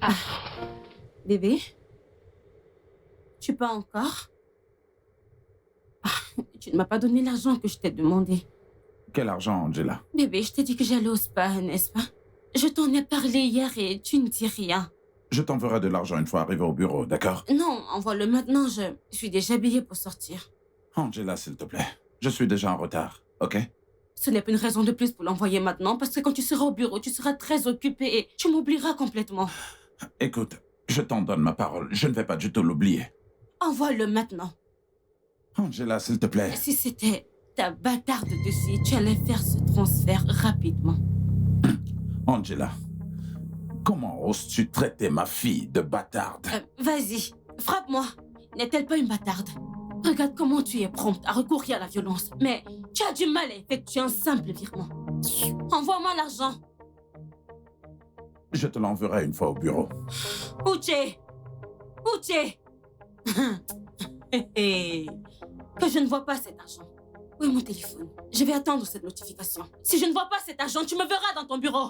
Ah, bébé, tu pars encore? Tu ne m'as pas donné l'argent que je t'ai demandé. Quel argent, Angela? Bébé, je t'ai dit que j'allais au spa, n'est-ce pas? Je t'en ai parlé hier et tu ne dis rien. Je t'enverrai de l'argent une fois arrivé au bureau, d'accord? Non, envoie-le maintenant, je suis déjà habillée pour sortir. Angela, s'il te plaît. Je suis déjà en retard, ok? Ce n'est pas une raison de plus pour l'envoyer maintenant, parce que quand tu seras au bureau, tu seras très occupé et tu m'oublieras complètement. Écoute, je t'en donne ma parole. Je ne vais pas du tout l'oublier. Envoie-le maintenant. Angela, s'il te plaît. Si c'était ta bâtarde de scie, tu allais faire ce transfert rapidement. Angela, comment oses-tu traiter ma fille de bâtarde? Vas-y, frappe-moi. N'est-elle pas une bâtarde? Regarde comment tu es prompte à recourir à la violence. Mais tu as du mal à effectuer un simple virement. Envoie-moi l'argent. Je te l'enverrai une fois au bureau. Uche! Uche! Que je ne vois pas cet argent. Où est mon téléphone? Je vais attendre cette notification. Si je ne vois pas cet argent, tu me verras dans ton bureau.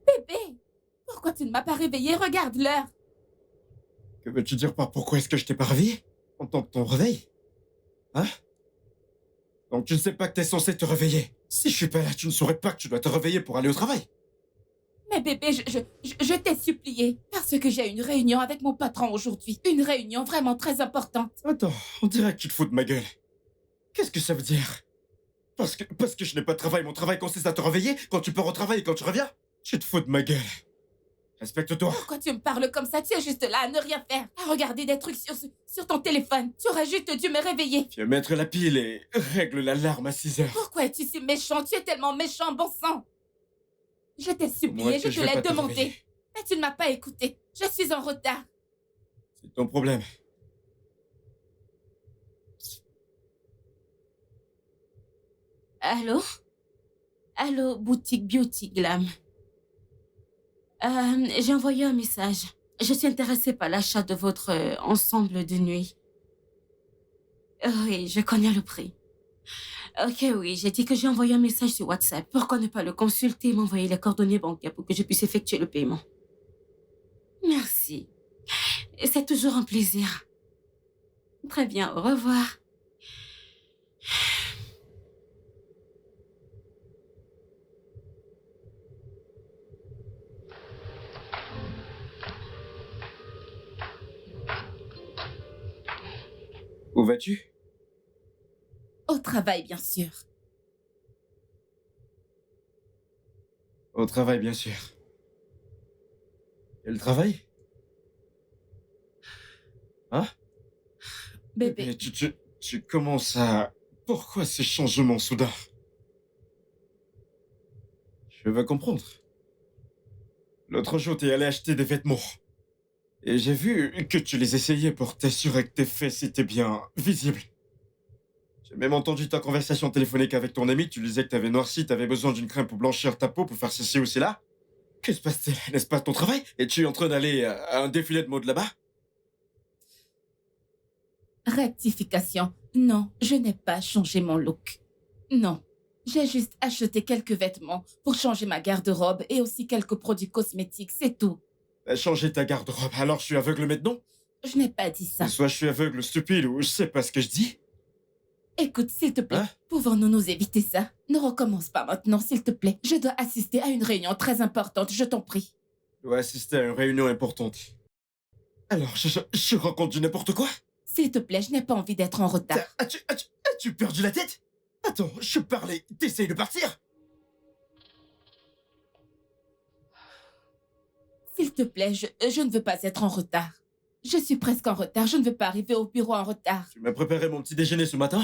Bébé! Pourquoi tu ne m'as pas réveillée? Regarde l'heure. Que veux-tu dire par pourquoi est-ce que je t'ai pas réveillé? En tant que ton réveil? Hein? Donc tu ne sais pas que t'es censé te réveiller. Si je suis pas là, tu ne saurais pas que tu dois te réveiller pour aller au travail. Mais bébé, je t'ai supplié. Parce que j'ai une réunion avec mon patron aujourd'hui. Une réunion vraiment très importante. Attends, on dirait que tu te fous de ma gueule. Qu'est-ce que ça veut dire? Parce que je n'ai pas de travail, mon travail consiste à te réveiller quand tu pars au travail et quand tu reviens? Tu te fous de ma gueule. Respecte-toi. Pourquoi tu me parles comme ça? Tu es juste là à ne rien faire. À regarder des trucs sur ton téléphone. Tu aurais juste dû me réveiller. Viens mettre la pile et règle l'alarme à 6 heures. Pourquoi es-tu si méchant? Tu es tellement méchant, bon sang. Je t'ai Moi, supplié, que je te vais l'ai pas te demandé. réveiller. Mais tu ne m'as pas écouté. Je suis en retard. C'est ton problème. Allô? Allô, boutique Beauty Glam. J'ai envoyé un message. Je suis intéressée par l'achat de votre ensemble de nuit. Oui, je connais le prix. Ok, oui, j'ai dit que j'ai envoyé un message sur WhatsApp. Pourquoi ne pas le consulter et m'envoyer les coordonnées bancaires pour que je puisse effectuer le paiement? Merci. C'est toujours un plaisir. Très bien, au revoir. Où vas-tu? Au travail, bien sûr. Au travail, bien sûr. Quel travail? Hein? Bébé, Mais tu commences à... Pourquoi ces changements soudains? Je veux comprendre. L'autre jour, t'es allé acheter des vêtements. Et j'ai vu que tu les essayais pour t'assurer que tes fesses étaient bien visibles. J'ai même entendu ta conversation téléphonique avec ton ami. Tu disais que t'avais noirci, t'avais besoin d'une crème pour blanchir ta peau, pour faire ceci ou cela. Que se passe-t-il? N'est-ce pas ton travail? Es-tu en train d'aller à un défilé de mode là-bas? rectification. Non, je n'ai pas changé mon look. Non. J'ai juste acheté quelques vêtements pour changer ma garde-robe et aussi quelques produits cosmétiques, c'est tout. T'as changé ta garde-robe, alors je suis aveugle maintenant? Je n'ai pas dit ça. Soit je suis aveugle, stupide, ou je sais pas ce que je dis. Écoute, s'il te plaît, Hein? pouvons-nous nous éviter ça? Ne recommence pas maintenant, s'il te plaît. Je dois assister à une réunion très importante, je t'en prie. Je dois assister à une réunion importante. Alors, je raconte du n'importe quoi? S'il te plaît, je n'ai pas envie d'être en retard. As-tu perdu la tête? Attends, je parlais, t'essayes de partir? S'il te plaît, je ne veux pas être en retard. Je suis presque en retard, je ne veux pas arriver au bureau en retard. Tu m'as préparé mon petit déjeuner ce matin?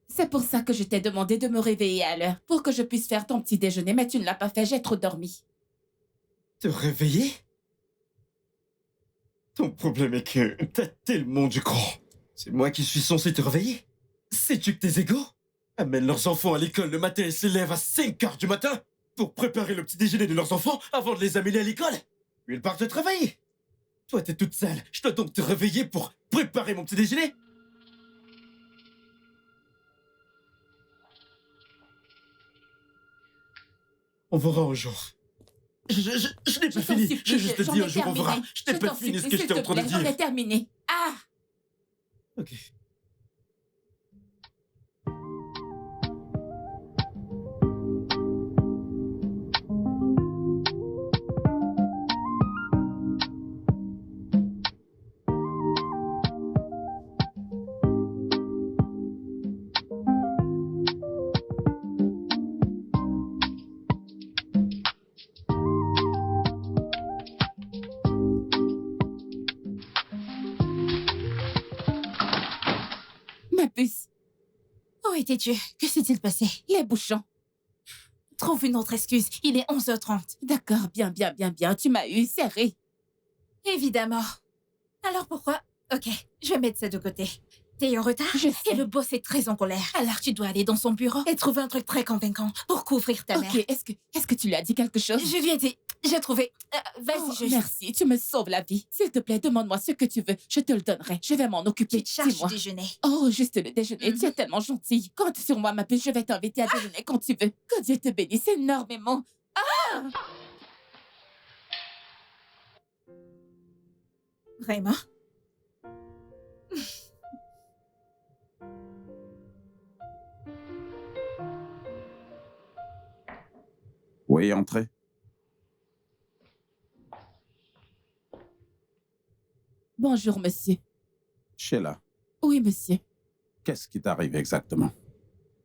C'est pour ça que je t'ai demandé de me réveiller à l'heure, pour que je puisse faire ton petit déjeuner, mais tu ne l'as pas fait, j'ai trop dormi. Te réveiller? Ton problème est que t'as tellement du cran. C'est moi qui suis censé te réveiller? Sais-tu que tes égaux amènent leurs enfants à l'école le matin et se lèvent à 5 heures du matin pour préparer le petit déjeuner de leurs enfants avant de les amener à l'école? Puis ils partent travailler. Toi, t'es toute seule. Je dois donc te réveiller pour préparer mon petit déjeuner? On verra un jour. Je n'ai pas fini. J'ai juste dit un jour on verra. Je n'ai pas fini ce que j'étais en train de dire. On est terminé. Ah! Ok. Ma puce, Où étais-tu? Que s'est-il passé? les bouchons. Trouve une autre excuse. Il est 11h30. D'accord, bien. Tu m'as eu serré. Évidemment. Alors pourquoi? Ok, je vais mettre ça de côté. T'es en retard? Je sais. Et le boss est très en colère. Alors tu dois aller dans son bureau et trouver un truc très convaincant pour couvrir ta mère. Ok, est-ce que tu lui as dit quelque chose? Je lui ai dit, j'ai trouvé. Vas-y, Oh, merci, tu me sauves la vie. S'il te plaît, demande-moi ce que tu veux. Je te le donnerai. Je vais m'en occuper. Tu te charges Dis-moi. du déjeuner. Oh, juste le déjeuner. Tu es tellement gentille. Compte sur moi, ma puce. Je vais t'inviter à déjeuner quand tu veux. Que Dieu te bénisse énormément. Vraiment? Oui, entrez. Bonjour, monsieur. Sheila, Oui, monsieur. qu'est-ce qui t'arrive exactement?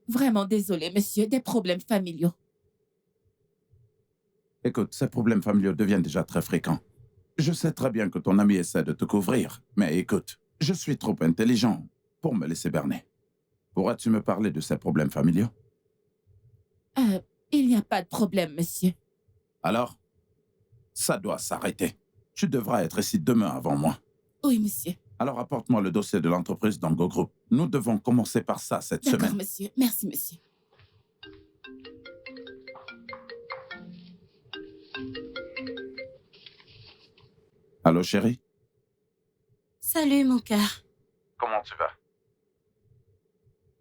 Vraiment désolé, monsieur. Des problèmes familiaux. Écoute, ces problèmes familiaux deviennent déjà très fréquents. Je sais très bien que ton ami essaie de te couvrir, mais écoute, je suis trop intelligent pour me laisser berner. Pourrais-tu me parler de ces problèmes familiaux? Il n'y a pas de problème, monsieur. Alors, ça doit s'arrêter. Tu devras être ici demain avant moi. Oui, monsieur. Alors apporte-moi le dossier de l'entreprise Dango Group. Nous devons commencer par ça cette D'accord, semaine. monsieur. Merci, monsieur. Allô, chérie? Salut, mon cœur. Comment tu vas?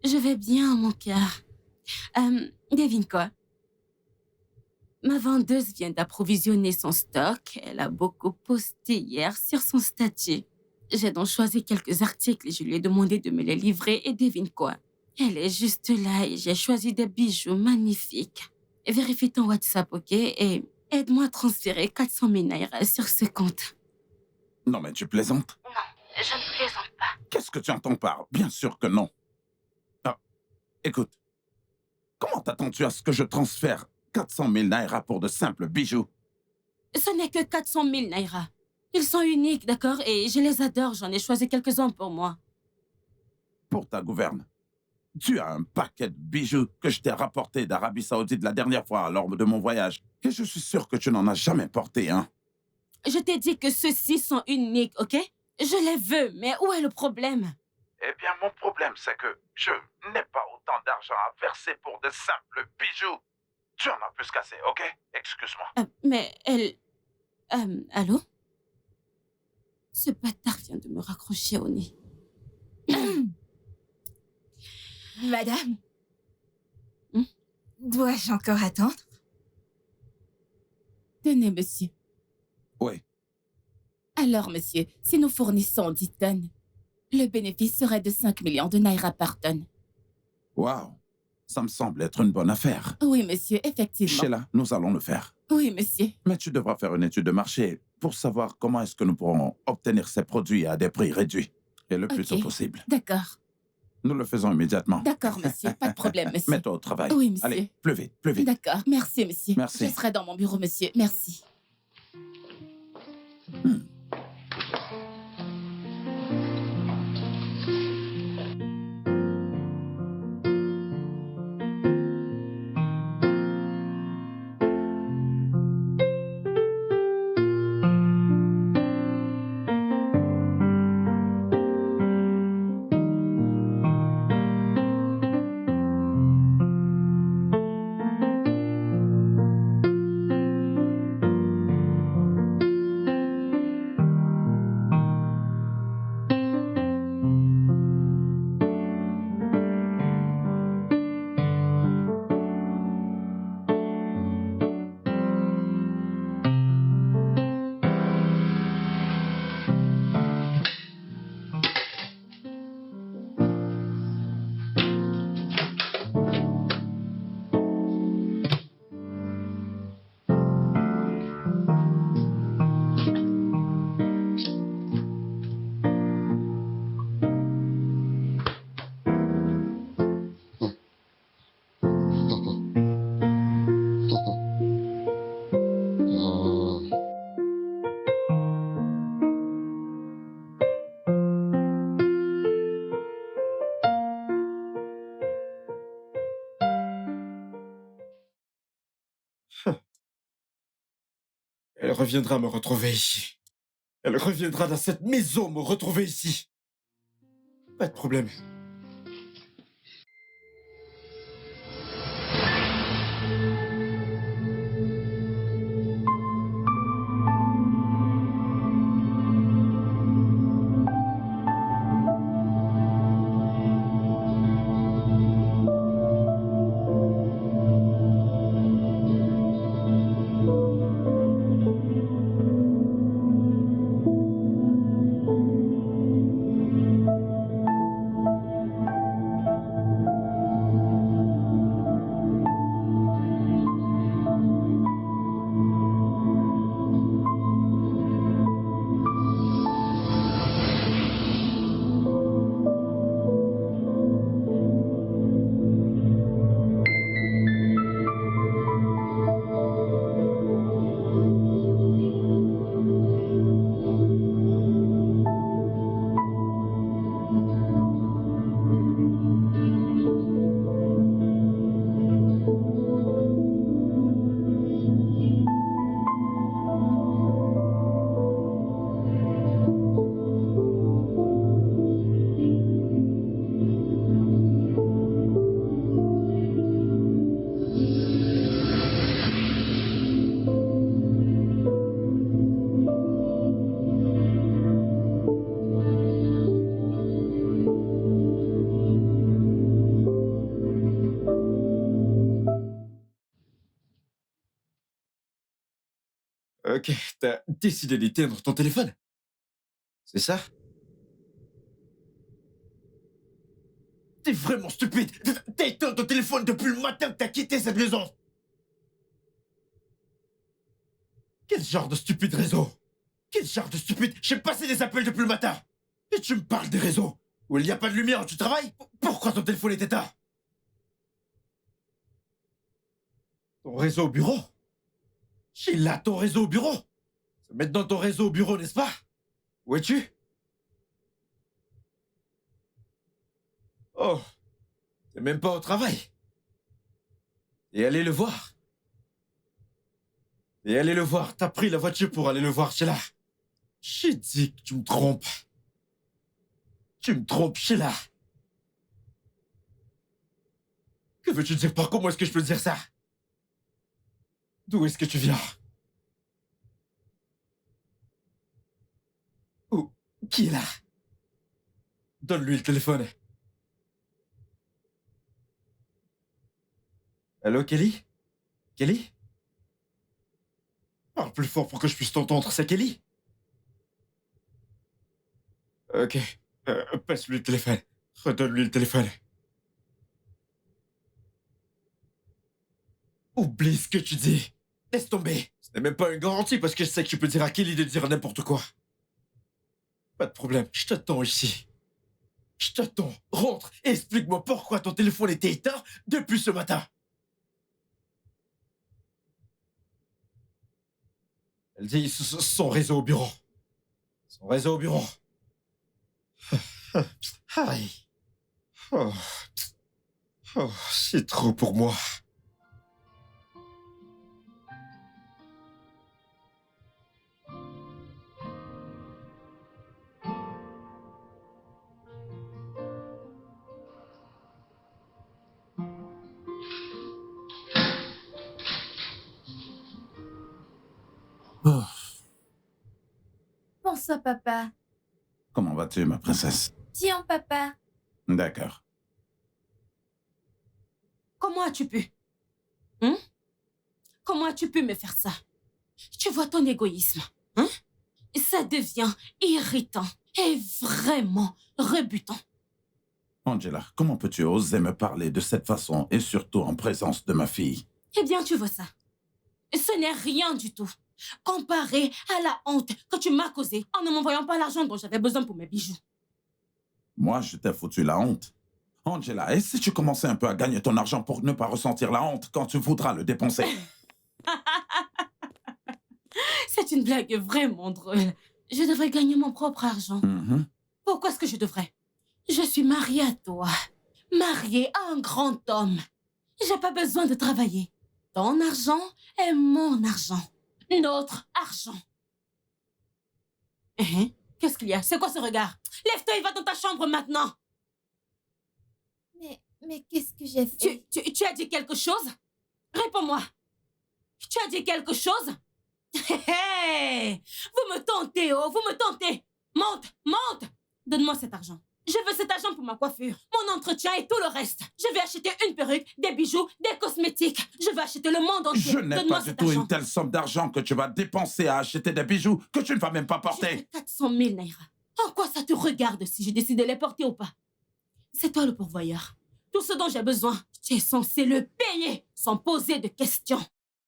Je vais bien, mon cœur. Devine quoi? Ma vendeuse vient d'approvisionner son stock. Elle a beaucoup posté hier sur son statut. J'ai donc choisi quelques articles et je lui ai demandé de me les livrer et devine quoi? Elle est juste là et j'ai choisi des bijoux magnifiques. Vérifie ton WhatsApp, ok? Et aide-moi à transférer 400 000 naira sur ce compte. Non, mais tu plaisantes? Non, je ne plaisante pas. Qu'est-ce que tu entends par bien sûr que non? Ah, écoute, comment t'attends-tu à ce que je transfère 400 000 naira pour de simples bijoux? Ce n'est que 400 000 naira. Ils sont uniques, d'accord? Et je les adore, j'en ai choisi quelques-uns pour moi. Pour ta gouverne, tu as un paquet de bijoux que je t'ai rapporté d'Arabie Saoudite la dernière fois lors de mon voyage. Et je suis sûr que tu n'en as jamais porté un. Je t'ai dit que ceux-ci sont uniques, ok? Je les veux, mais où est le problème? Eh bien, mon problème, c'est que je n'ai pas autant d'argent à verser pour de simples bijoux. Tu en as plus qu'assez, ok? Excuse-moi. Mais elle... allô? Ce bâtard vient de me raccrocher au nez. Madame, Hmm? dois-je encore attendre? Tenez, monsieur. Oui, Alors, monsieur, si nous fournissons 10 tonnes, le bénéfice serait de 5 millions de naira par tonne. waouh. Ça me semble être une bonne affaire. Oui, monsieur, effectivement. Sheila, nous allons le faire. Oui, monsieur. Mais tu devras faire une étude de marché pour savoir comment est-ce que nous pourrons obtenir ces produits à des prix réduits et le plus Ok. tôt possible. D'accord. Nous le faisons immédiatement. D'accord, monsieur. Pas de problème, monsieur. Mets-toi au travail. Oui, monsieur. Allez, plus vite, plus vite. D'accord. Merci, monsieur. Merci. Je serai dans mon bureau, monsieur. Merci. Elle reviendra me retrouver ici. Elle reviendra dans cette maison me retrouver ici. Pas de problème. Ok, t'as décidé d'éteindre ton téléphone? C'est ça? T'es vraiment stupide! T'as éteint ton téléphone depuis le matin que t'as quitté cette maison! Quel genre de stupide réseau? Quel genre de stupide? J'ai passé des appels depuis le matin! Et tu me parles des réseaux? Où il n'y a pas de lumière où tu travailles? Pourquoi ton téléphone est éteint? Ton réseau au bureau? J'ai là ton réseau au bureau! C'est maintenant ton réseau au bureau, n'est-ce pas? Où es-tu? Oh, t'es même pas au travail. Et allez le voir. Et allez le voir, t'as pris la voiture pour aller le voir, Sheila. J'ai dit que tu me trompes. Tu me trompes, Sheila. Que veux-tu dire par comment est-ce que je peux dire ça? D'où est-ce que tu viens? Où? Qui est là? Donne-lui le téléphone. Allô, Kelly? Kelly? Parle plus fort pour que je puisse t'entendre, c'est Kelly? Ok. Passe-lui le téléphone. Redonne-lui le téléphone. Oublie ce que tu dis. Laisse tomber. Ce n'est même pas une garantie parce que je sais que tu peux dire à Kelly de dire n'importe quoi. Pas de problème, je t'attends ici. Je t'attends. Rentre et explique-moi pourquoi ton téléphone était éteint depuis ce matin. Elle dit son réseau au bureau. Son réseau au bureau. Aïe. Oh. Oh, c'est trop pour moi. Oh, Bonsoir, papa. comment vas-tu, ma princesse? Tiens, papa. D'accord. Comment as-tu pu? Hein? Comment as-tu pu me faire ça? Tu vois ton égoïsme, hein? Ça devient irritant et vraiment rebutant. Angela, comment peux-tu oser me parler de cette façon et surtout en présence de ma fille? Eh bien, tu vois ça. Ce n'est rien du tout. Comparé à la honte que tu m'as causée en ne m'envoyant pas l'argent dont j'avais besoin pour mes bijoux. Moi, je t'ai foutu la honte. Angela, et si tu commençais un peu à gagner ton argent pour ne pas ressentir la honte quand tu voudras le dépenser? C'est une blague vraiment drôle. Je devrais gagner mon propre argent. Pourquoi est-ce que je devrais? Je suis mariée à toi. Mariée à un grand homme. J'ai pas besoin de travailler. Ton argent est mon argent. notre argent. Qu'est-ce qu'il y a? C'est quoi ce regard? Lève-toi et va dans ta chambre maintenant. Mais qu'est-ce que j'ai fait? Tu as dit quelque chose? Réponds-moi. Tu as dit quelque chose? Hey! Vous me tentez, oh, vous me tentez. Monte. Donne-moi cet argent. Je veux cet argent pour ma coiffure, mon entretien et tout le reste. Je vais acheter une perruque, des bijoux, des cosmétiques. Je vais acheter le monde entier. Je n'ai pas du tout une telle somme d'argent que tu vas dépenser à acheter des bijoux que tu ne vas même pas porter. J'ai 400 000 naira. En quoi ça te regarde si je décide de les porter ou pas? C'est toi le pourvoyeur. Tout ce dont j'ai besoin, tu es censé le payer sans poser de questions.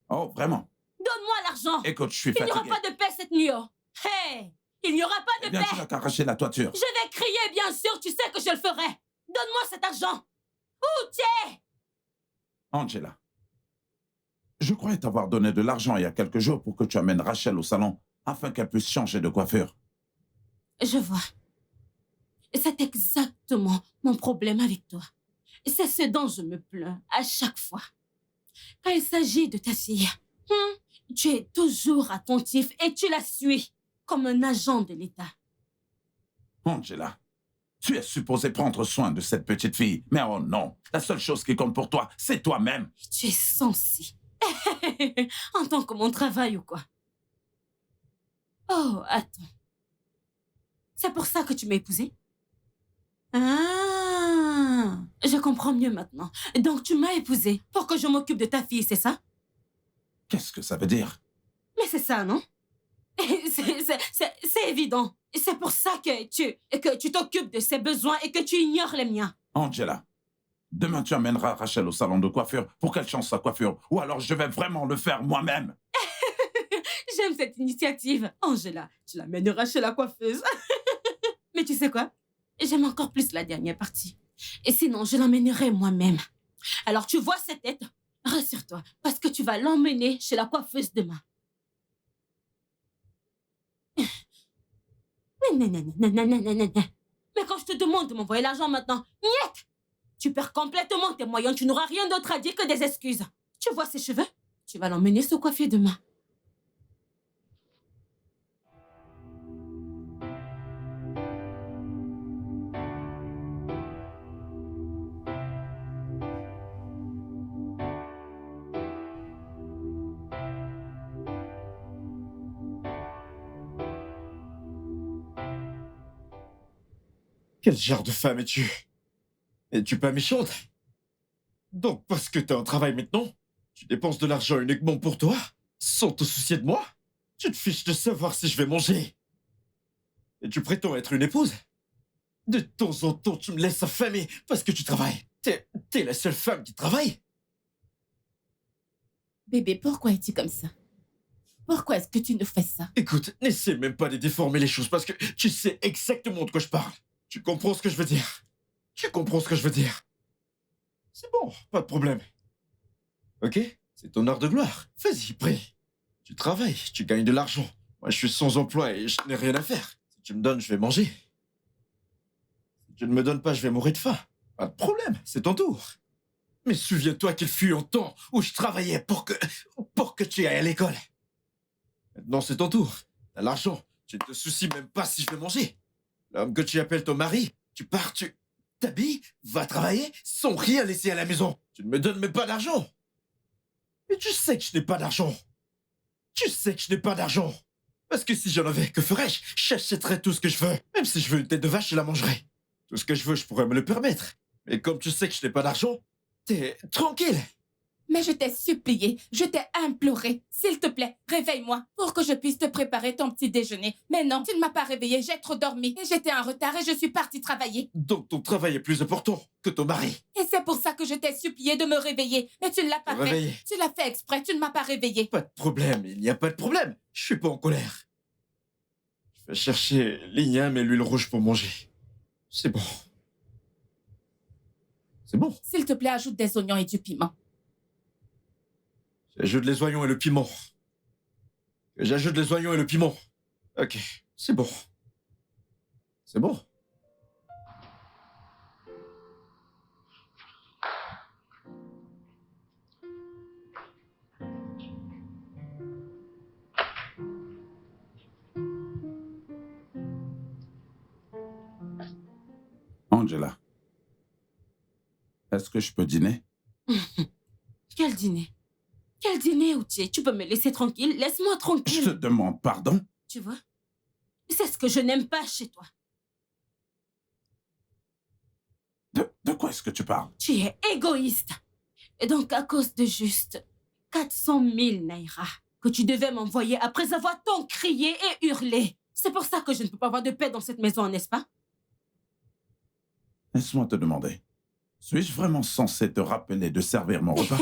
Oh, vraiment? Donne-moi l'argent. Écoute, je suis Il n'y fatigué. aura pas de paix cette nuit, oh. Hey! Il n'y aura pas de Eh bien, paix. tu n'as qu'à arracher la toiture. Je vais crier, bien sûr, tu sais que je le ferai. Donne-moi cet argent. Où tu es? Angela, je croyais t'avoir donné de l'argent il y a quelques jours pour que tu amènes Rachel au salon afin qu'elle puisse changer de coiffure. Je vois. C'est exactement mon problème avec toi. C'est ce dont je me plains à chaque fois. Quand il s'agit de ta fille, tu es toujours attentif et tu la suis comme un agent de l'État. Angela, tu es supposé prendre soin de cette petite fille. Mais oh non, la seule chose qui compte pour toi, c'est toi-même. Tu es censé. En tant que mon travail ou quoi? Oh, attends. C'est pour ça que tu m'as épousée? Ah, je comprends mieux maintenant. Donc tu m'as épousée pour que je m'occupe de ta fille, c'est ça? Qu'est-ce que ça veut dire? Mais c'est ça, non? C'est évident. C'est pour ça que tu t'occupes de ses besoins et que tu ignores les miens. Angela, demain tu amèneras Rachel au salon de coiffure pour qu'elle change sa coiffure. Ou alors je vais vraiment le faire moi-même. J'aime cette initiative. Angela, tu l'amèneras chez la coiffeuse. Mais tu sais quoi? J'aime encore plus la dernière partie. Et sinon, je l'emmènerai moi-même. Alors, tu vois cette tête? Rassure-toi, parce que tu vas l'emmener chez la coiffeuse demain. Mais quand je te demande de m'envoyer l'argent maintenant, niet! Tu perds complètement tes moyens. Tu n'auras rien d'autre à dire que des excuses. Tu vois ses cheveux? Tu vas l'emmener se coiffer demain. Quel genre de femme es-tu? Es-tu pas méchante? Donc, parce que t'as un travail maintenant, tu dépenses de l'argent uniquement pour toi, sans te soucier de moi? Tu te fiches de savoir si je vais manger. Et tu prétends être une épouse? De temps en temps, tu me laisses affamer parce que tu travailles. T'es la seule femme qui travaille? Bébé, pourquoi es-tu comme ça? Pourquoi est-ce que tu nous fais ça? Écoute, n'essaie même pas de déformer les choses parce que tu sais exactement de quoi je parle. Tu comprends ce que je veux dire? Tu comprends ce que je veux dire? C'est bon, pas de problème. Ok? C'est ton heure de gloire. Vas-y, prie. Tu travailles, tu gagnes de l'argent. Moi, je suis sans emploi et je n'ai rien à faire. Si tu me donnes, je vais manger. Si tu ne me donnes pas, je vais mourir de faim. Pas de problème, c'est ton tour. Mais souviens-toi qu'il fut un temps où je travaillais pour que tu ailles à l'école. Maintenant, c'est ton tour. T'as l'argent. Tu ne te soucies même pas si je vais manger. L'homme que tu appelles ton mari, tu pars, tu t'habilles, vas travailler sans rien laisser à la maison. Tu ne me donnes même pas d'argent. Mais tu sais que je n'ai pas d'argent. Tu sais que je n'ai pas d'argent. Parce que si j'en avais, que ferais-je? J'achèterais tout ce que je veux. Même si je veux une tête de vache, je la mangerai. Tout ce que je veux, je pourrais me le permettre. Mais comme tu sais que je n'ai pas d'argent, t'es tranquille. Mais je t'ai supplié, je t'ai imploré. S'il te plaît, réveille-moi pour que je puisse te préparer ton petit déjeuner. Mais non, tu ne m'as pas réveillé, j'ai trop dormi. Et j'étais en retard et je suis partie travailler. Donc ton travail est plus important que ton mari. Et c'est pour ça que je t'ai supplié de me réveiller. Mais tu ne l'as pas fait. Réveillé. Tu l'as fait exprès, tu ne m'as pas réveillé. Pas de problème, il n'y a pas de problème. Je suis pas en colère. Je vais chercher l'igname et l'huile rouge pour manger. C'est bon. C'est bon. S'il te plaît, ajoute des oignons et du piment. J'ajoute les oignons et le piment. J'ajoute les oignons et le piment. Ok, c'est bon. C'est bon. Angela, est-ce que je peux dîner? Quel dîner? Quel dîner, Uche? Tu peux me laisser tranquille? Laisse-moi Je tranquille. te demande pardon. Tu vois? C'est ce que je n'aime pas chez toi. De quoi est-ce que tu parles? Tu es égoïste. Et donc, à cause de juste 400 000 naira que tu devais m'envoyer après avoir tant crié et hurlé. C'est pour ça que je ne peux pas avoir de paix dans cette maison, n'est-ce pas? Laisse-moi te demander. Suis-je vraiment censé te rappeler de servir mon repas?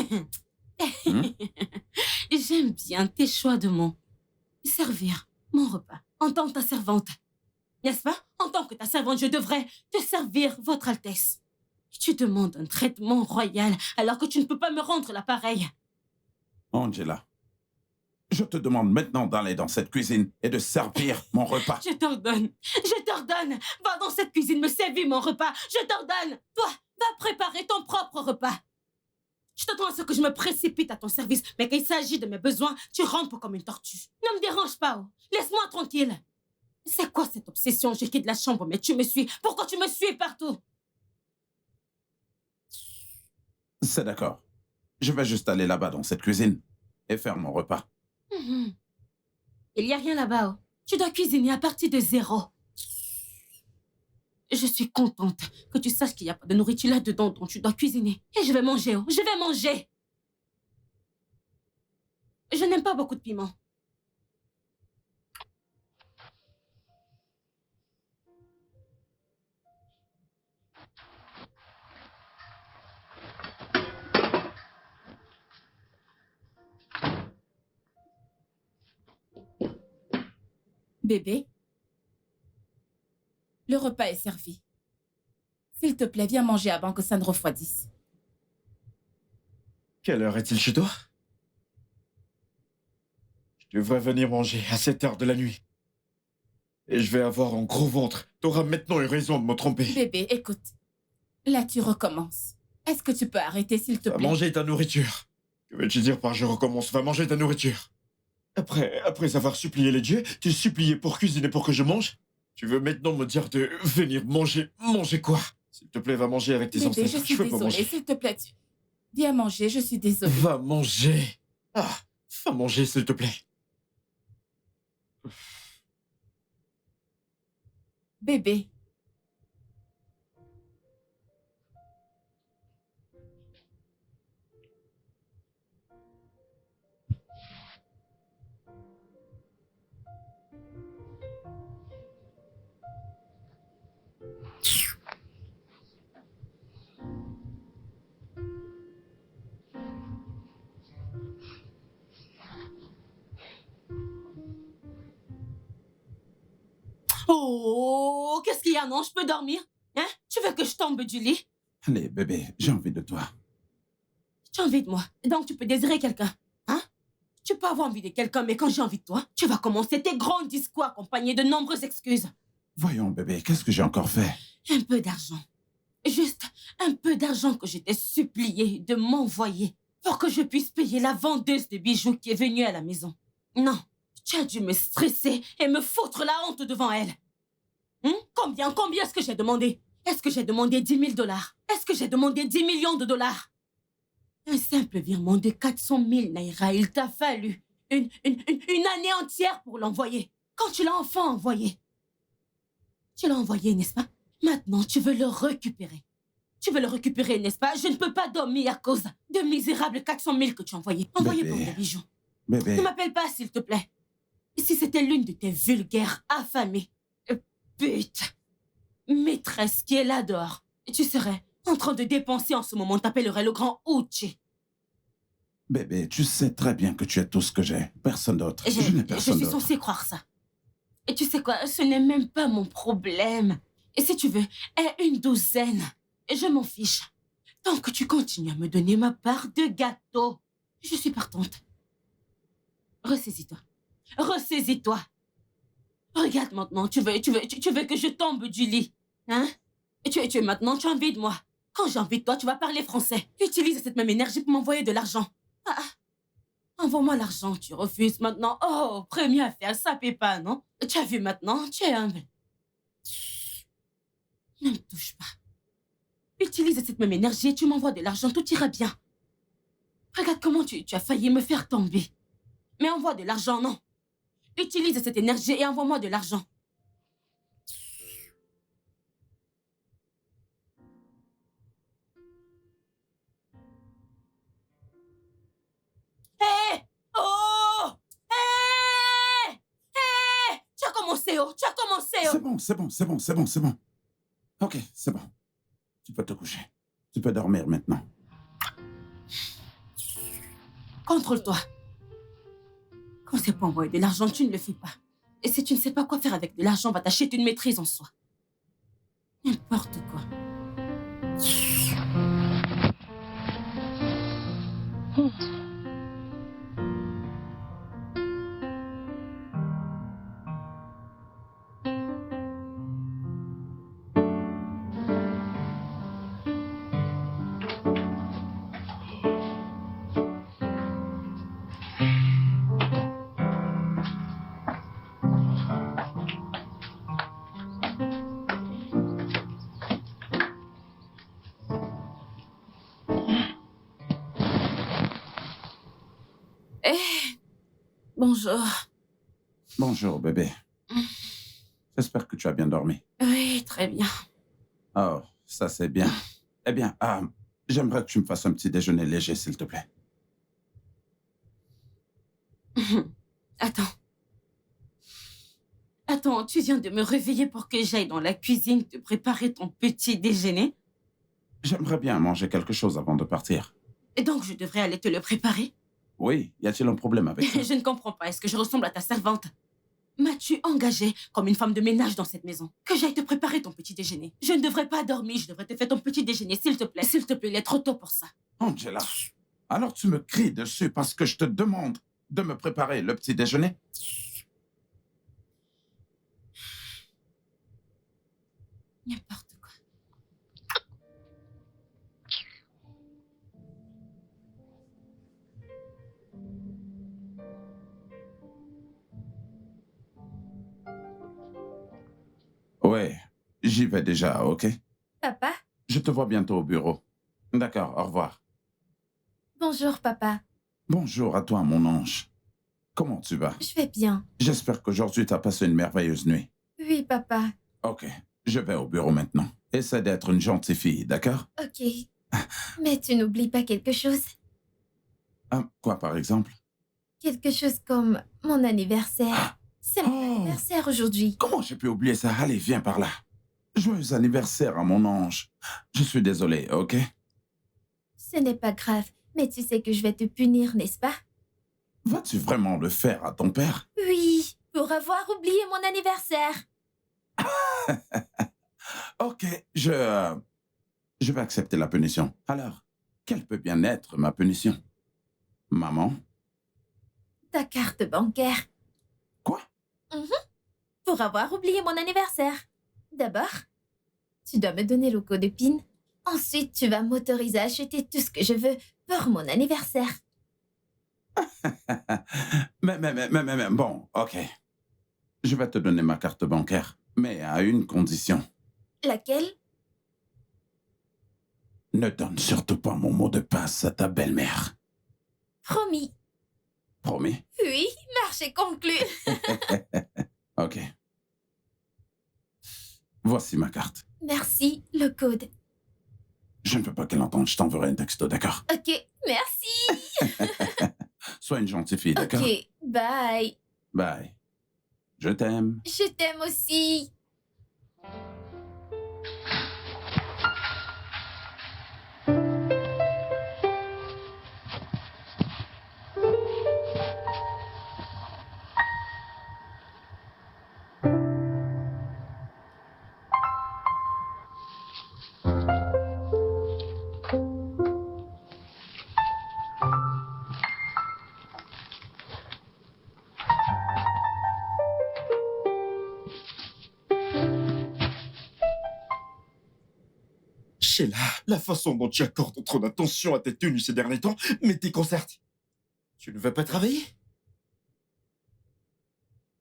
J'aime bien tes choix de mots. Servir mon repas en tant que ta servante. N'est-ce pas? En tant que ta servante, je devrais te servir, Votre Altesse. Tu demandes un traitement royal alors que tu ne peux pas me rendre l'appareil. Angela, je te demande maintenant d'aller dans cette cuisine et de servir mon repas. Je t'ordonne. Va dans cette cuisine me servir mon repas. Je t'ordonne. Toi, va préparer ton propre repas. Je t'attends à ce que je me précipite à ton service, mais quand il s'agit de mes besoins, tu rampes comme une tortue. Ne me dérange pas, oh. Laisse-moi tranquille. C'est quoi cette obsession? Je quitte la chambre, mais tu me suis. Pourquoi tu me suis partout? C'est d'accord. Je vais juste aller là-bas dans cette cuisine et faire mon repas. Il n'y a rien là-bas, oh. Tu dois cuisiner à partir de 0. Je suis contente que tu saches qu'il n'y a pas de nourriture là-dedans dont tu dois cuisiner. Et je vais manger, oh. Je vais manger. Je n'aime pas beaucoup de piment. Bébé, le repas est servi. S'il te plaît, viens manger avant que ça ne refroidisse. Quelle heure est-il chez toi? Je devrais venir manger à cette heure de la nuit. Et je vais avoir un gros ventre. T'auras maintenant une raison de me tromper. Bébé, écoute. Là, tu recommences. Est-ce que tu peux arrêter, s'il te Va plaît? manger ta nourriture. Que veux-tu dire par je recommence? Va manger ta nourriture. Après avoir supplié les dieux, tu suppliais pour cuisiner pour que je mange? Tu veux maintenant me dire de venir manger? Manger quoi? S'il te plaît, va manger avec tes Bébé, ancêtres. je suis veux pas désolée, manger. s'il te plaît. Viens manger, je suis désolée. Va manger. Ah, va manger, s'il te plaît. Bébé. Oh, qu'est-ce qu'il y a? Non, je peux dormir? Hein? Tu veux que je tombe du lit? Allez, bébé, j'ai envie de toi. Tu as envie de moi, donc tu peux désirer quelqu'un. Hein? Tu peux avoir envie de quelqu'un, mais quand j'ai envie de toi, tu vas commencer tes grands discours accompagnés de nombreuses excuses. Voyons, bébé, qu'est-ce que j'ai encore fait? Un peu d'argent. Juste un peu d'argent que je t'ai supplié de m'envoyer pour que je puisse payer la vendeuse de bijoux qui est venue à la maison. Non, tu as dû me stresser et me foutre la honte devant elle. Combien est-ce que j'ai demandé? Est-ce que j'ai demandé 10 000 dollars? Est-ce que j'ai demandé 10 millions de dollars? Un simple virement de 400 000 naira, il t'a fallu une année entière pour l'envoyer. Quand tu l'as enfin envoyé. Tu l'as envoyé, n'est-ce pas? Maintenant, tu veux le récupérer. Tu veux le récupérer, n'est-ce pas? Je ne peux pas dormir à cause de misérables 400 000 que tu as envoyés. Envoyés pour des bijoux. Bébé. Ne m'appelle pas, s'il te plaît. Si c'était l'une de tes vulgaires affamées, pute, maîtresse qui est là dehors, tu serais en train de dépenser en ce moment, t'appellerais le grand Uche. Bébé, tu sais très bien que tu es tout ce que j'ai. Personne d'autre. Je n'ai Je personne suis d'autre. censée croire ça. Et tu sais quoi, ce n'est même pas mon problème. Et si tu veux, une douzaine. Je m'en fiche. Tant que tu continues à me donner ma part de gâteau, je suis partante. Ressaisis-toi. Ressaisis-toi. Regarde maintenant, tu veux que je tombe du lit, hein? Tu as envie de moi. Quand j'ai envie de toi, tu vas parler français. Utilise cette même énergie pour m'envoyer de l'argent. Envoie-moi l'argent, tu refuses maintenant. Oh, première affaire, ça paie pas, non? Tu as vu maintenant, tu es humble. Ne me touche pas. Utilise cette même énergie et tu m'envoies de l'argent, tout ira bien. Regarde comment tu as failli me faire tomber. Mais envoie de l'argent, non. Utilise cette énergie et envoie-moi de l'argent. Hé! Oh! Hé! Hé! Tu as commencé, oh! Tu as commencé, oh! C'est bon. Ok, c'est bon. Tu peux te coucher. Tu peux dormir maintenant. Contrôle-toi. Quand c'est pour envoyer de l'argent, tu ne le fais pas. Et si tu ne sais pas quoi faire avec de l'argent, va t'acheter une maîtrise en soi. N'importe quoi. Bonjour. Bonjour, bébé. J'espère que tu as bien dormi. Oui, très bien. Oh, ça c'est bien. Eh bien, j'aimerais que tu me fasses un petit déjeuner léger, s'il te plaît. Attends. Attends, tu viens de me réveiller pour que j'aille dans la cuisine te préparer ton petit déjeuner? J'aimerais bien manger quelque chose avant de partir. Et donc, je devrais aller te le préparer? Oui, y a-t-il un problème avec ça? Je ne comprends pas. Est-ce que je ressemble à ta servante? M'as-tu engagée comme une femme de ménage dans cette maison? Que j'aille te préparer ton petit déjeuner. Je ne devrais pas dormir, je devrais te faire ton petit déjeuner, s'il te plaît. S'il te plaît, il est trop tôt pour ça. Angela, alors tu me cries dessus parce que je te demande de me préparer le petit déjeuner? N'importe quoi. Ouais, j'y vais déjà, ok? Papa? Je te vois bientôt au bureau. D'accord, au revoir. Bonjour, papa. Bonjour à toi, mon ange. Comment tu vas? Je vais bien. J'espère qu'aujourd'hui tu as passé une merveilleuse nuit. Oui, papa. Ok, je vais au bureau maintenant. Essaie d'être une gentille fille, d'accord? Ok. Mais tu n'oublies pas quelque chose? Quoi par exemple? Quelque chose comme mon anniversaire. C'est mon Oh. anniversaire aujourd'hui. Comment j'ai pu oublier ça? Allez, viens par là. Joyeux anniversaire à mon ange. Je suis désolé, ok? Ce n'est pas grave, mais tu sais que je vais te punir, n'est-ce pas? Vas-tu vraiment le faire à ton père? Oui, pour avoir oublié mon anniversaire. Ok, je vais accepter la punition. Alors, quelle peut bien être ma punition? Maman? Ta carte bancaire. Quoi? Pour avoir oublié mon anniversaire. D'abord, tu dois me donner le code PIN. Ensuite, tu vas m'autoriser à acheter tout ce que je veux pour mon anniversaire. Mais, bon, ok. Je vais te donner ma carte bancaire, mais à une condition. Laquelle? Ne donne surtout pas mon mot de passe à ta belle-mère. Promis. Promis? Oui, marché conclu. Ok. Voici ma carte. Merci, le code. Je ne veux pas qu'elle entende, je t'enverrai un texto, d'accord? Ok, merci. Sois une gentille fille, d'accord? Ok, bye. Bye. Je t'aime. Je t'aime aussi. Sheila, la façon dont tu accordes trop d'attention à tes tenues ces derniers temps me déconcerte. Tu ne veux pas travailler?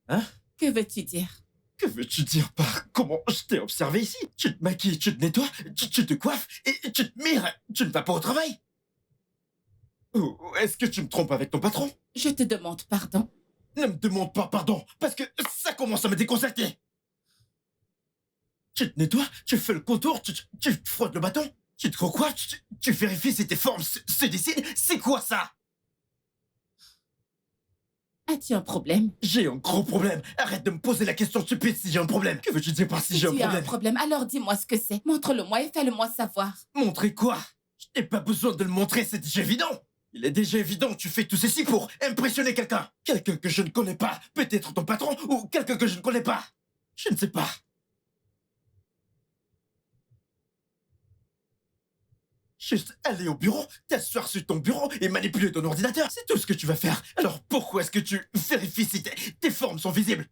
Hein? Que veux-tu dire? Que veux-tu dire par comment je t'ai observé ici? Tu te maquilles, tu te nettoies, tu te coiffes et tu te mires. Tu ne vas pas au travail? Ou est-ce que tu me trompes avec ton patron? Je te demande pardon. Ne me demande pas pardon, parce que ça commence à me déconcerter. Tu te nettoies, tu fais le contour, tu te frottes le bâton, tu te recoiffes, tu vérifies si tes formes se dessinent. C'est quoi ça? As-tu un problème? J'ai un gros problème. Arrête de me poser la question stupide si j'ai un problème. Que veux-tu dire par si j'ai un Tu as un problème? problème, alors dis-moi ce que c'est. Montre-le-moi et fais-le-moi savoir. Montrer quoi? Je n'ai pas besoin de le montrer, c'est déjà évident. Il est déjà évident que tu fais tout ceci pour impressionner quelqu'un. Quelqu'un que je ne connais pas. Peut-être ton patron ou quelqu'un que je ne connais pas. Je ne sais pas. Juste aller au bureau, t'asseoir sur ton bureau et manipuler ton ordinateur. C'est tout ce que tu vas faire. Alors pourquoi est-ce que tu vérifies si tes formes sont visibles?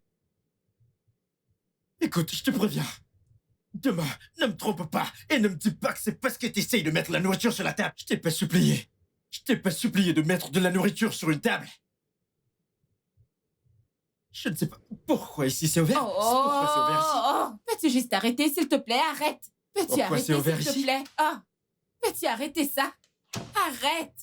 Écoute, je te préviens. Demain, ne me trompe pas et ne me dis pas que c'est parce que t'essayes de mettre la nourriture sur la table. Je t'ai pas supplié. Je t'ai pas supplié de mettre de la nourriture sur une table. Je ne sais pas pourquoi ici c'est ouvert. Pourquoi c'est ouvert ici? Peux-tu juste arrêter, s'il te plaît? Arrête. Peux-tu Pourquoi arrêter, c'est ouvert s'il te ici? plaît? Ah, peux-tu arrêter ça? Arrête.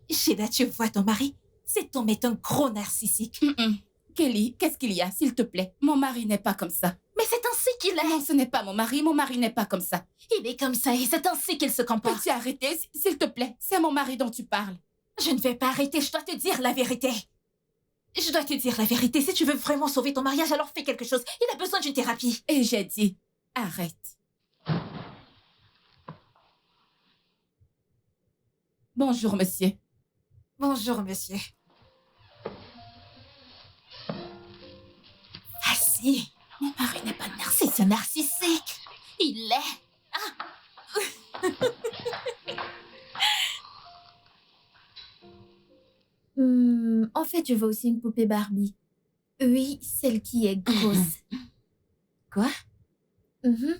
Sheila, tu vois ton mari? Cet homme est un gros narcissique. Kelly, qu'est-ce qu'il y a, s'il te plaît? Mon mari n'est pas comme ça. Mais c'est ainsi qu'il est. Non, ce n'est pas mon mari n'est pas comme ça. Il est comme ça et c'est ainsi qu'il se comporte. Peux-tu arrêter, s'il te plaît? C'est mon mari dont tu parles. Je ne vais pas arrêter, je dois te dire la vérité. Je dois te dire la vérité. Si tu veux vraiment sauver ton mariage, alors fais quelque chose. Il a besoin d'une thérapie. Et j'ai dit, arrête. Bonjour, monsieur. Bonjour, monsieur. Assis. Mon mari n'est pas narcissique. C'est un narcissique. Il l'est. En fait, je veux aussi une poupée Barbie. Oui, celle qui est grosse. Quoi? Mhm.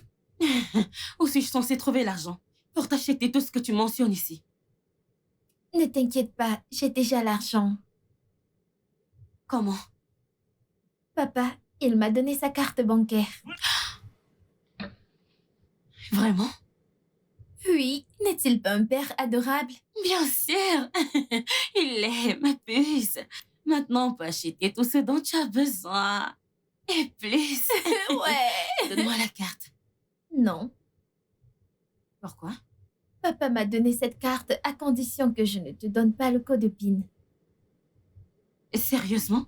Où suis-je censée trouver l'argent pour t'acheter tout ce que tu mentionnes ici? Ne t'inquiète pas, j'ai déjà l'argent. Comment? Papa, il m'a donné sa carte bancaire. Vraiment? Oui, n'est-il pas un père adorable? Bien sûr. Il est, ma puce. Maintenant, on peut acheter tout ce dont tu as besoin. Et plus. Ouais. Donne-moi la carte. Non, Pourquoi? papa m'a donné cette carte à condition que je ne te donne pas le code PIN. Sérieusement?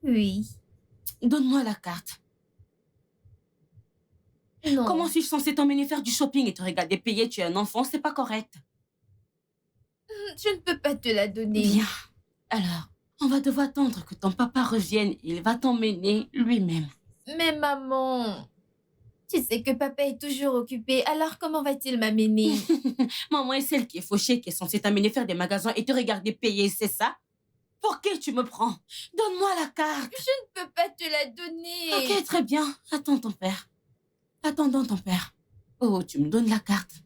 Oui. Donne-moi la carte. Non. Comment suis-je censée t'emmener faire du shopping et te regarder payer? Tu es un enfant, c'est pas correct. Je ne peux pas te la donner. Bien. Alors, on va devoir attendre que ton papa revienne. Il va t'emmener lui-même. Mais maman, tu sais que papa est toujours occupé, alors comment va-t-il m'amener? Maman est celle qui est fauchée, qui est censée t'amener faire des magasins et te regarder payer, c'est ça? Pour qui tu me prends? Donne-moi la carte. Je ne peux pas te la donner. Ok, très bien. Attends ton père. Attendons ton père. Oh, tu me donnes la carte.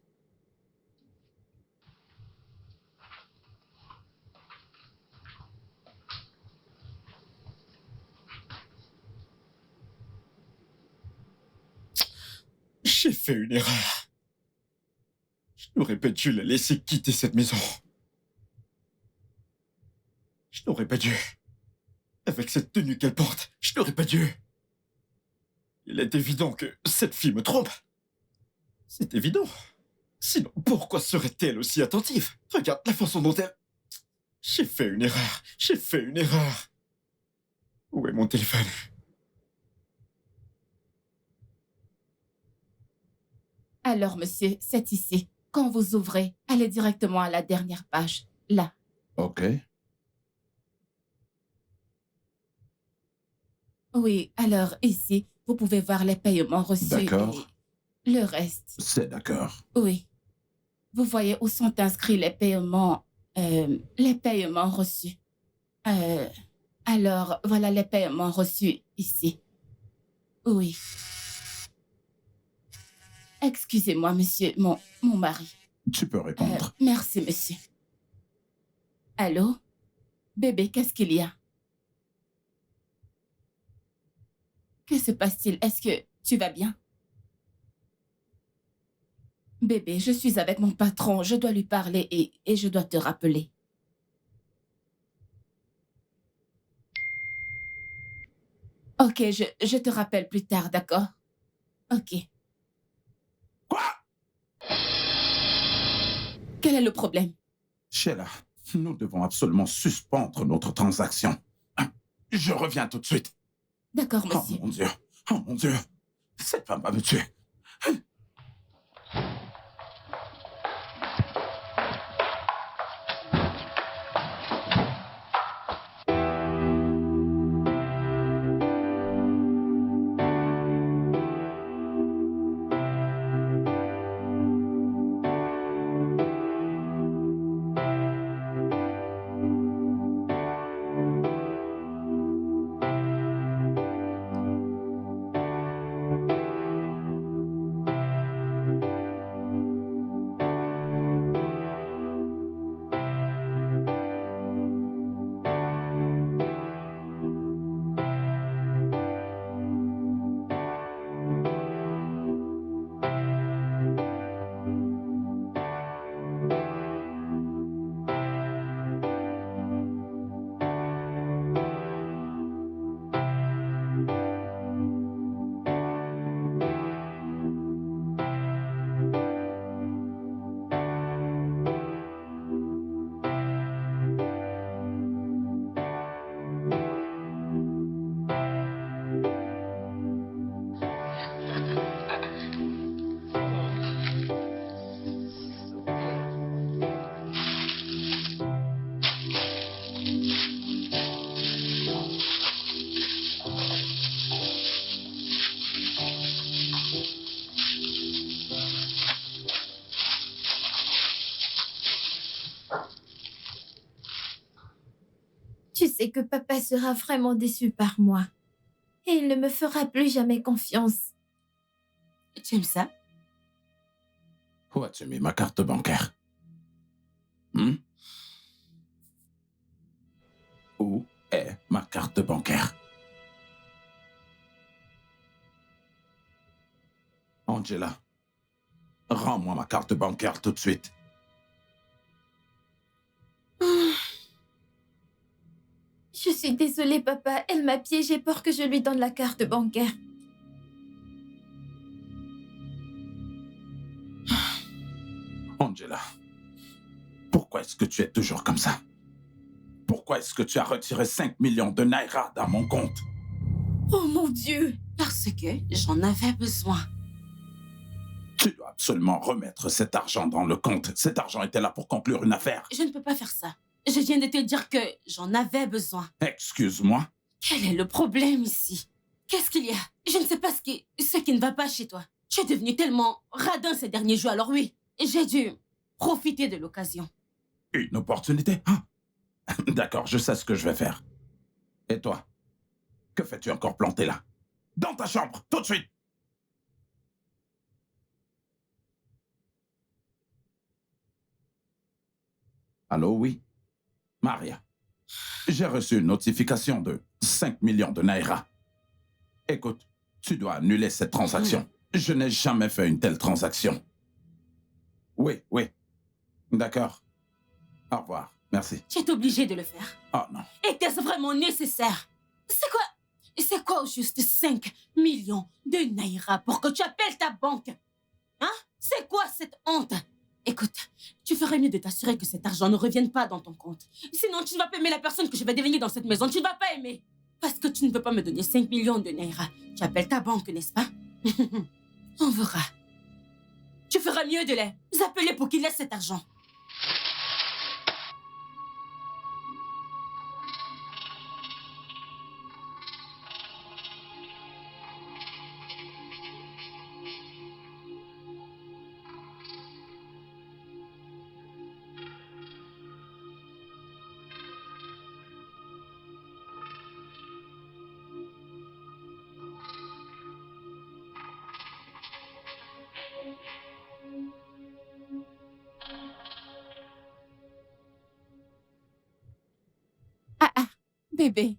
J'ai fait une erreur. Je n'aurais pas dû la laisser quitter cette maison. Je n'aurais pas dû. Avec cette tenue qu'elle porte, je n'aurais pas dû. Il est évident que cette fille me trompe. C'est évident. Sinon, pourquoi serait-elle aussi attentive? Regarde la façon dont elle... J'ai fait une erreur. J'ai fait une erreur. Où est mon téléphone? Alors, monsieur, c'est ici. Quand vous ouvrez, allez directement à la dernière page. Là. OK. Oui, alors ici, vous pouvez voir les paiements reçus. D'accord. Et le reste. C'est d'accord. Oui. Vous voyez où sont inscrits les paiements reçus. Alors, voilà les paiements reçus ici. Oui. Excusez-moi, monsieur, mon mari. Tu peux répondre. Merci, monsieur. Allô? Bébé, qu'est-ce qu'il y a? Que se passe-t-il? Est-ce que tu vas bien? Bébé, je suis avec mon patron. Je dois lui parler et je dois te rappeler. Ok, je te rappelle plus tard, d'accord? Ok. Quoi? Quel est le problème? Sheila, nous devons absolument suspendre notre transaction. Je reviens tout de suite. D'accord, Oh monsieur. mon Dieu. Oh mon Dieu. Cette femme va me tuer. Tu sais que papa sera vraiment déçu par moi. Et il ne me fera plus jamais confiance. Tu aimes ça? Où as-tu mis ma carte bancaire? Hmm? Où est ma carte bancaire? Angela, rends-moi ma carte bancaire tout de suite. Je suis désolée, papa. Elle m'a piégée pour que je lui donne la carte bancaire. Angela, pourquoi est-ce que tu es toujours comme ça? Pourquoi pourquoi est-ce que tu as retiré 5 millions de naira dans mon compte? Oh mon Dieu! Parce que j'en avais besoin. Tu dois absolument remettre cet argent dans le compte. Cet argent était là pour conclure une affaire. Je ne peux pas faire ça. Je viens de te dire que j'en avais besoin. Excuse-moi. Quel est le problème ici? Qu'est-ce qu'il y a? Je ne sais pas ce qui ne va pas chez toi. Tu es devenu tellement radin ces derniers jours, alors oui, j'ai dû profiter de l'occasion. Une opportunité? Ah. D'accord, je sais ce que je vais faire. Et toi? Que fais-tu encore planté là? Dans ta chambre, tout de suite! Allô, oui? Maria, j'ai reçu une notification de 5 millions de naira. Écoute, tu dois annuler cette transaction. Je n'ai jamais fait une telle transaction. Oui, oui. D'accord. Au revoir. Merci. Tu es obligé de le faire. Oh non. Était-ce vraiment nécessaire? C'est quoi au juste 5 millions de naira pour que tu appelles ta banque? Hein? C'est quoi cette honte? Écoute, tu ferais mieux de t'assurer que cet argent ne revienne pas dans ton compte. Sinon, tu ne vas pas aimer la personne que je vais devenir dans cette maison. Tu ne vas pas aimer. Parce que tu ne peux pas me donner 5 millions de naira. Tu appelles ta banque, n'est-ce pas? On verra. Tu feras mieux de les appeler pour qu'ils laissent cet argent. Bébé.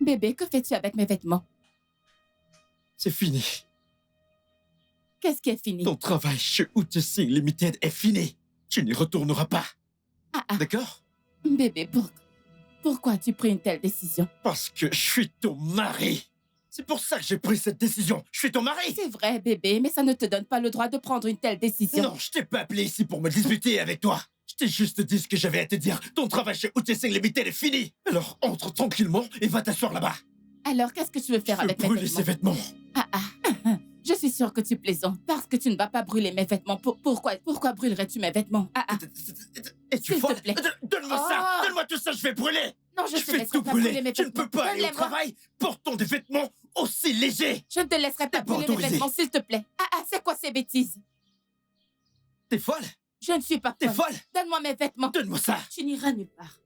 Bébé, que fais-tu avec mes vêtements? C'est fini. Qu'est-ce qui est fini? Ton travail chez Utesing Limited est fini. Tu n'y retourneras pas. D'accord? Bébé, pourquoi as-tu pris une telle décision? Parce que je suis ton mari. C'est pour ça que j'ai pris cette décision. Je suis ton mari. C'est vrai, bébé, mais ça ne te donne pas le droit de prendre une telle décision. Non, je t'ai pas appelé ici pour me disputer avec toi. Je t'ai juste dit ce que j'avais à te dire. Ton travail chez Utesing Limited est fini. Alors entre tranquillement et va t'asseoir là-bas. Alors, qu'est-ce que tu veux faire Je veux avec mes brûler vêtements? ces vêtements. Je suis sûre que tu plaisantes parce que tu ne vas pas brûler mes vêtements. Pourquoi brûlerais-tu mes vêtements? Et tu S'il te folle? plaît. Donne-moi ça. Oh. Donne-moi tout ça, je vais brûler. Non, je Je te vais laisserai tout pas brûler. brûler mes Tu ne vêtements. peux pas aller au Donne-les-moi. travail portant des vêtements aussi légers. Je ne te laisserai pas T'es pas brûler mes autorisé. vêtements, s'il te plaît. C'est quoi ces bêtises? T'es folle? Je ne suis pas T'es folle. folle? Donne-moi mes vêtements. Donne-moi ça. Tu n'iras nulle part.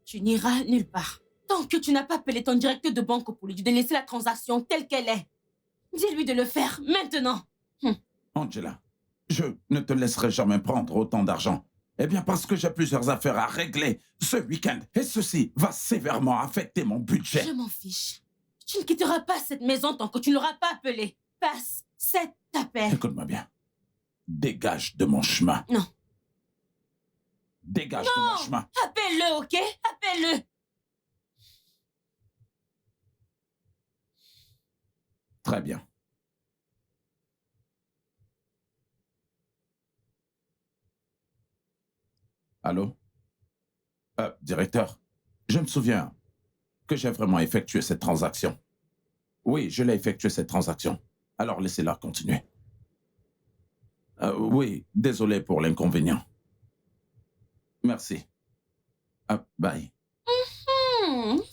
Tu n'iras nulle part. Tant que tu n'as pas appelé ton directeur de banque pour lui laisser la transaction telle qu'elle est. Dis-lui de le faire maintenant. Angela, je ne te laisserai jamais prendre autant d'argent. Eh bien, parce que j'ai plusieurs affaires à régler ce week-end. Et ceci va sévèrement affecter mon budget. Je m'en fiche. Tu ne quitteras pas cette maison tant que tu ne l'auras pas appelé. Passe cet appel. Écoute-moi bien. Dégage de mon chemin. Non. Dégage de mon chemin. Appelle-le, ok? Appelle-le. Très bien. Allô? Directeur, je me souviens que j'ai vraiment effectué cette transaction. Oui, je l'ai effectué cette transaction. Alors laissez-la continuer. Oui, désolé pour l'inconvénient. Merci. Bye.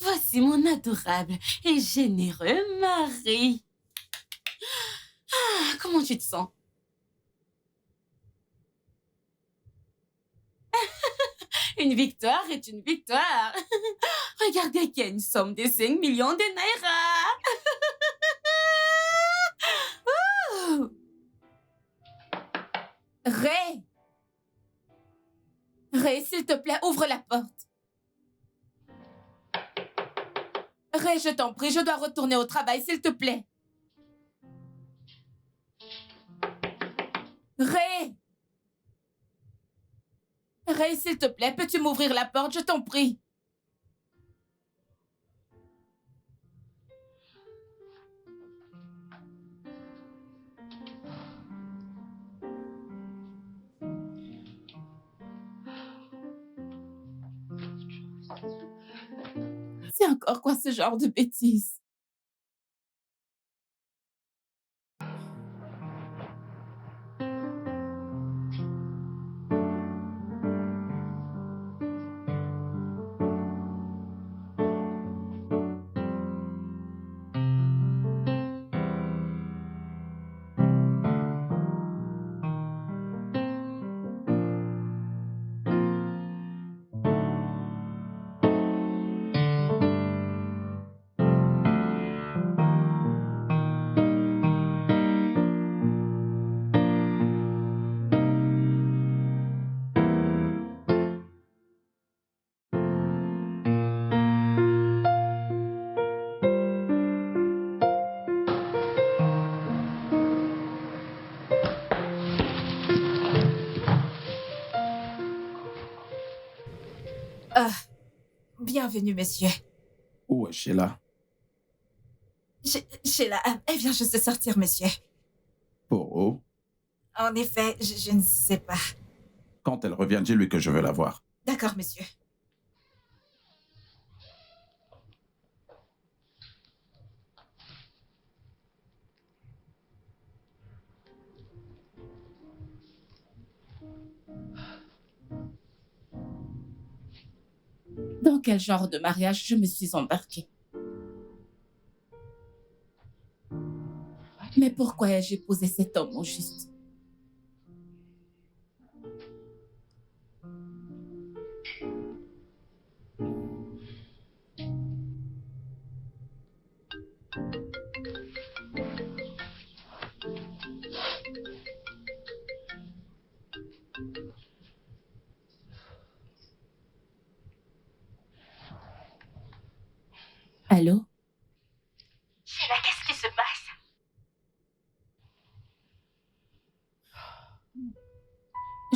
Voici mon adorable et généreux mari. Comment tu te sens? Une victoire est une victoire. Regardez qu'il y a une somme de 5 millions de naira. Ray! Ray, s'il te plaît, ouvre la porte. Ray, je t'en prie, je dois retourner au travail, s'il te plaît. Ray! Ray, s'il te plaît, peux-tu m'ouvrir la porte, je t'en prie? C'est encore quoi ce genre de bêtises? Bienvenue, monsieur. Où est Sheila? Sheila, elle vient juste de sortir, monsieur. Pour où? En effet, je ne sais pas. Quand elle revient, dis-lui que je veux la voir. D'accord, monsieur. Dans quel genre de mariage je me suis embarquée? Mais pourquoi ai-je épousé cet homme au juste? Allô? Sheila, qu'est-ce qui se passe?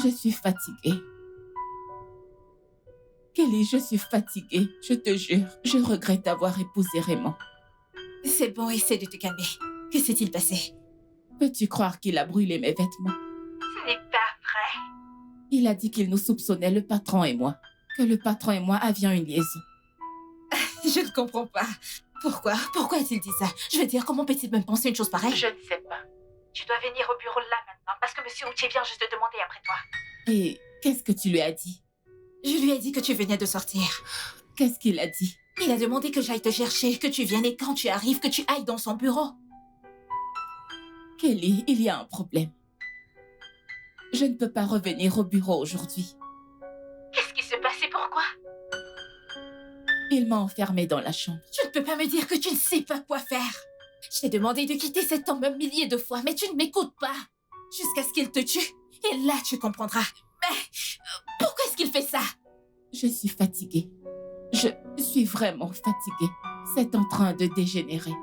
Je suis fatiguée. Kelly, je suis fatiguée. Je te jure, je regrette d'avoir épousé Raymond. C'est bon, essaie de te calmer. Que s'est-il passé? Peux-tu croire qu'il a brûlé mes vêtements? Ce n'est pas vrai. Il a dit qu'il nous soupçonnait, le patron et moi. Que le patron et moi avions une liaison. Je ne comprends pas. Pourquoi? Pourquoi a-t-il dit ça? Je veux dire, comment peut-il même penser une chose pareille? Je ne sais pas. Tu dois venir au bureau là maintenant parce que Monsieur Outier vient juste de demander après toi. Et qu'est-ce que tu lui as dit? Je lui ai dit que tu venais de sortir. Qu'est-ce qu'il a dit? Il a demandé que j'aille te chercher, que tu viennes et quand tu arrives, que tu ailles dans son bureau. Kelly, il y a un problème. Je ne peux pas revenir au bureau aujourd'hui. Qu'est-ce qui se passe et pourquoi? Il m'a enfermée dans la chambre. Tu ne peux pas me dire que tu ne sais pas quoi faire. Je t'ai demandé de quitter cet homme un millier de fois, mais tu ne m'écoutes pas. Jusqu'à ce qu'il te tue. Et là, tu comprendras. Mais pourquoi est-ce qu'il fait ça? Je suis fatiguée. Je suis vraiment fatiguée. C'est en train de dégénérer.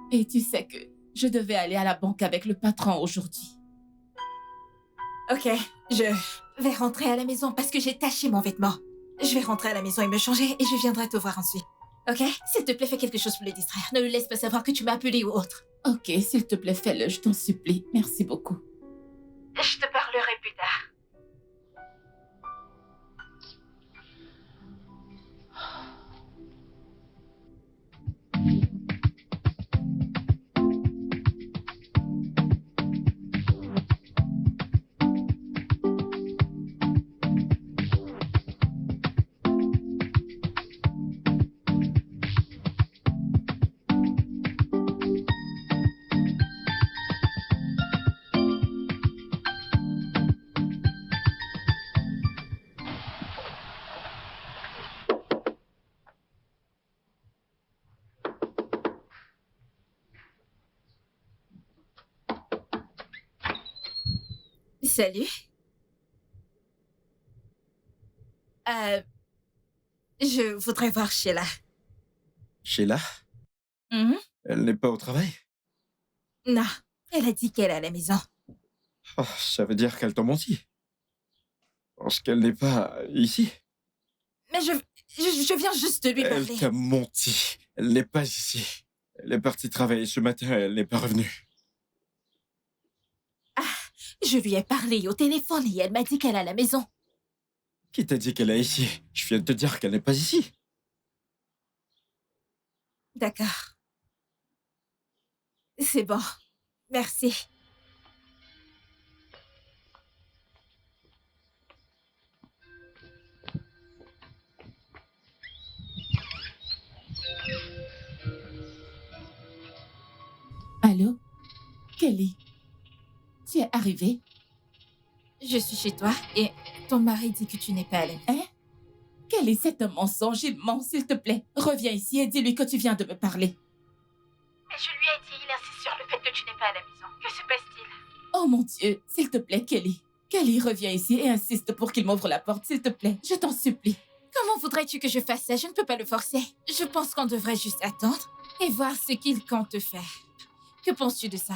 Et tu sais que je devais aller à la banque avec le patron aujourd'hui. Ok, je vais rentrer à la maison parce que j'ai taché mon vêtement. Je vais rentrer à la maison et me changer et je viendrai te voir ensuite. Ok? S'il te plaît, fais quelque chose pour le distraire. Ne lui laisse pas savoir que tu m'as appelé ou autre. Ok, s'il te plaît, fais-le, je t'en supplie. Merci beaucoup. Je te parlerai plus tard. Salut. Je voudrais voir Sheila. Sheila? Mhm. Elle n'est pas au travail? Non, elle a dit qu'elle est à la maison. Oh, ça veut dire qu'elle t'a menti. Parce qu'elle n'est pas ici. Mais je viens juste de lui Elle parler. t'a menti. Elle n'est pas ici. Elle est partie travailler ce matin et elle n'est pas revenue. Je lui ai parlé au téléphone et elle m'a dit qu'elle est à la maison. Qui t'a dit qu'elle est ici? Je viens de te dire qu'elle n'est pas ici. D'accord. C'est bon. Merci. Allô? Kelly? Tu es arrivée? Je suis chez toi et ton mari dit que tu n'es pas à la maison. Hein? Kelly, c'est un mensonge immense, s'il te plaît. Reviens ici et dis-lui que tu viens de me parler. Mais je lui ai dit, il insiste sur le fait que tu n'es pas à la maison. Que se passe-t-il? Oh mon Dieu, s'il te plaît, Kelly. Kelly, reviens ici et insiste pour qu'il m'ouvre la porte, s'il te plaît. Je t'en supplie. Comment voudrais-tu que je fasse ça? Je ne peux pas le forcer. Je pense qu'on devrait juste attendre et voir ce qu'il compte faire. Que penses-tu de ça?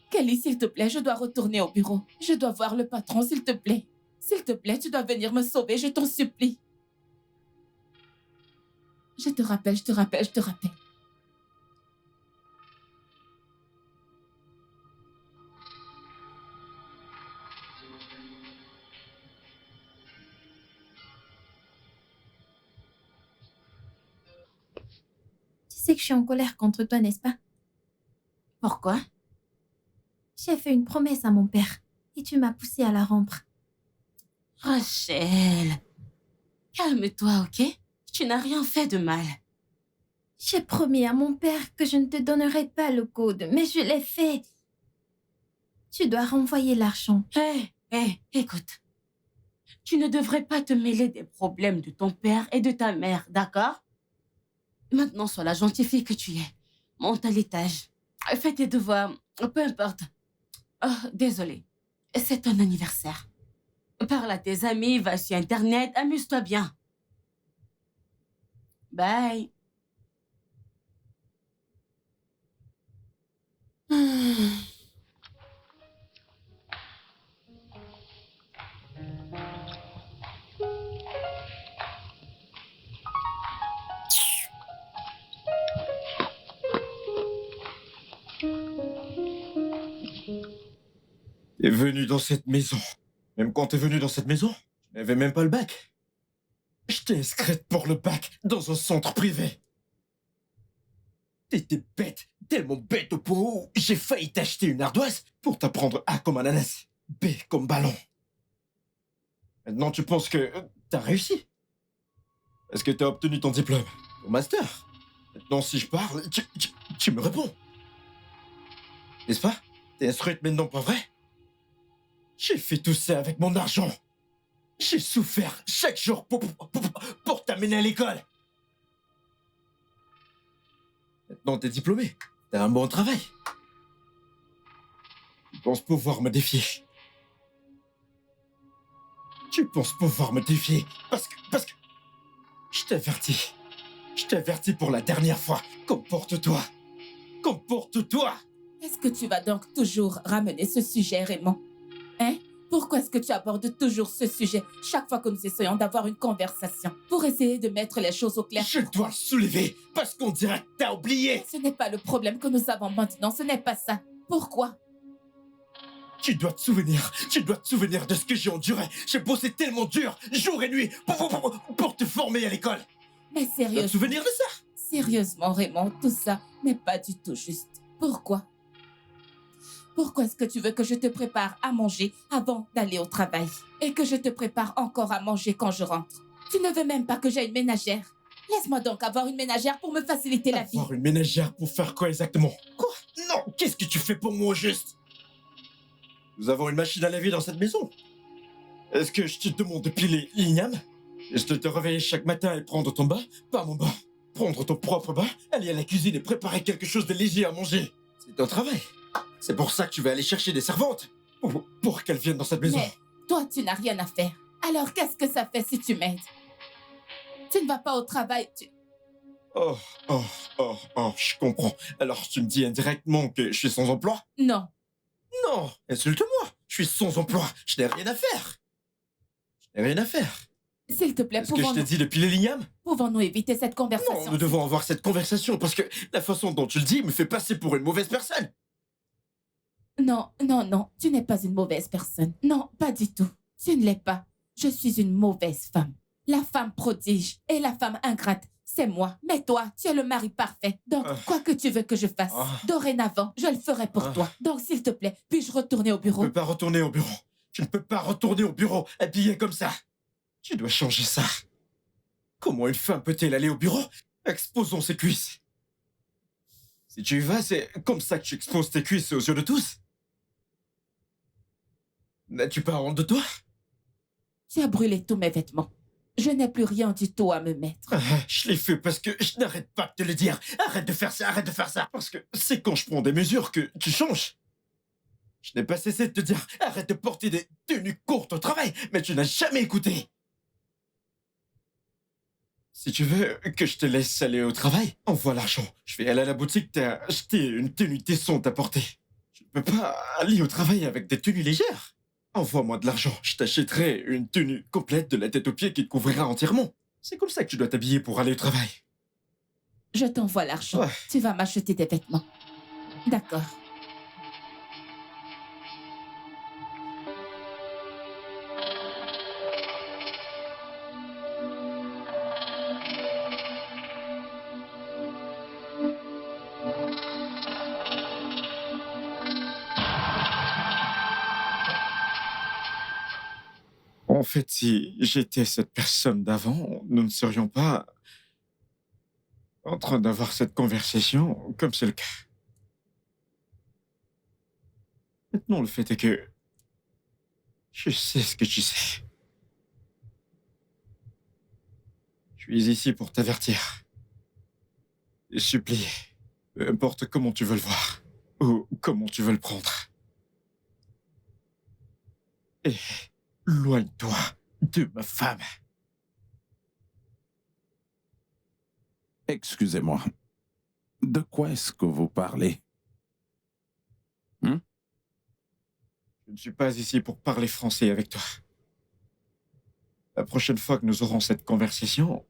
Kelly, s'il te plaît, je dois retourner au bureau. Je dois voir le patron, s'il te plaît. S'il te plaît, tu dois venir me sauver, je t'en supplie. Je te rappelle. Tu sais que je suis en colère contre toi, n'est-ce pas? Pourquoi? J'ai fait une promesse à mon père et tu m'as poussée à la rompre. Rachel, calme-toi, ok? Tu n'as rien fait de mal. J'ai promis à mon père que je ne te donnerai pas le code, mais je l'ai fait. Tu dois renvoyer l'argent. Hé, écoute. Tu ne devrais pas te mêler des problèmes de ton père et de ta mère, d'accord? Maintenant, sois la gentille fille que tu es. Monte à l'étage. Fais tes devoirs, peu importe. Oh, désolée. C'est ton anniversaire. Parle à tes amis, va sur Internet, amuse-toi bien. Bye. T'es venu dans cette maison. Même quand t'es venu dans cette maison, tu n'avais même pas le bac. Je t'ai inscrite pour le bac dans un centre privé. T'étais bête, tellement bête au point où j'ai failli t'acheter une ardoise pour t'apprendre A comme ananas, B comme ballon. Maintenant tu penses que t'as réussi. Est-ce que t'as obtenu ton diplôme, ton master? Maintenant si je parle, tu me réponds. N'est-ce pas? T'es instruite maintenant, pas vrai? J'ai fait tout ça avec mon argent. J'ai souffert chaque jour pour t'amener à l'école. Maintenant, t'es diplômé. T'as un bon travail. Tu penses pouvoir me défier. Tu penses pouvoir me défier parce que... Je t'avertis. Je t'avertis pour la dernière fois. Comporte-toi. Comporte-toi. Est-ce que tu vas donc toujours ramener ce sujet, Raymond? Hein? Pourquoi est-ce que tu abordes toujours ce sujet chaque fois que nous essayons d'avoir une conversation pour essayer de mettre les choses au clair? Je dois le soulever parce qu'on dirait que t'as oublié. Ce n'est pas le problème que nous avons maintenant, ce n'est pas ça. Pourquoi? Tu dois te souvenir de ce que j'ai enduré. J'ai bossé tellement dur, jour et nuit, pour te former à l'école. Mais Tu dois te sérieusement, souvenir de ça? sérieusement, Raymond, tout ça n'est pas du tout juste. Pourquoi? Pourquoi est-ce que tu veux que je te prépare à manger avant d'aller au travail et que je te prépare encore à manger quand je rentre? Tu ne veux même pas que j'aie une ménagère. Laisse-moi donc avoir une ménagère pour me faciliter la vie. Avoir une ménagère pour faire quoi exactement? Quoi? Non, qu'est-ce que tu fais pour moi au juste? Nous avons une machine à laver dans cette maison. Est-ce que je te demande de piler l'igname? Est-ce de te réveiller chaque matin et prendre ton bain? Pas mon bain. Prendre ton propre bain, aller à la cuisine et préparer quelque chose de léger à manger. C'est ton travail. C'est pour ça que tu vas aller chercher des servantes. Pour qu'elles viennent dans cette maison. Mais toi, tu n'as rien à faire. Alors qu'est-ce que ça fait si tu m'aides? Tu ne vas pas au travail, Oh, je comprends. Alors tu me dis indirectement que je suis sans emploi? Non. Non, insulte-moi. Je suis sans emploi. Je n'ai rien à faire. S'il te plaît, Est-ce que je t'ai dit de piler l'igname? pouvons-nous éviter cette conversation? Non, nous devons avoir cette conversation parce que la façon dont tu le dis me fait passer pour une mauvaise personne. Non, tu n'es pas une mauvaise personne. Non, pas du tout. Tu ne l'es pas. Je suis une mauvaise femme. La femme prodige et la femme ingrate, c'est moi. Mais toi, tu es le mari parfait. Donc, quoi que tu veux que je fasse, dorénavant, je le ferai pour toi. Donc, s'il te plaît, puis-je retourner au Tu ne bureau? peux pas retourner au bureau. Tu ne peux pas retourner au bureau habillée comme ça. Tu dois changer ça. Comment une femme peut-elle aller au bureau? Exposons ses cuisses. Si tu y vas, c'est comme ça que tu exposes tes cuisses aux yeux de tous. N'as-tu pas honte de toi? Tu as brûlé tous mes vêtements. Je n'ai plus rien du tout à me mettre. Je l'ai fait parce que je n'arrête pas de te le dire. Arrête de faire ça, arrête de faire ça. Parce que c'est quand je prends des mesures que tu changes. Je n'ai pas cessé de te dire, arrête de porter des tenues courtes au travail, mais tu n'as jamais écouté. Si tu veux que je te laisse aller au travail, envoie l'argent. Je vais aller à la boutique t'acheter une tenue décente à porter. Je ne peux pas aller au travail avec des tenues légères. Envoie-moi de l'argent, je t'achèterai une tenue complète de la tête aux pieds qui te couvrira entièrement. C'est comme ça que tu dois t'habiller pour aller au travail. Je t'envoie l'argent. Ouais. Tu vas m'acheter des vêtements. D'accord. En fait, si j'étais cette personne d'avant, nous ne serions pas en train d'avoir cette conversation comme c'est le cas. Maintenant, le fait est que je sais ce que tu sais. Je suis ici pour t'avertir et supplier, peu importe comment tu veux le voir ou comment tu veux le prendre. Et éloigne-toi de ma femme. Excusez-moi. De quoi est-ce que vous parlez? Je ne suis pas ici pour parler français avec toi. La prochaine fois que nous aurons cette conversation,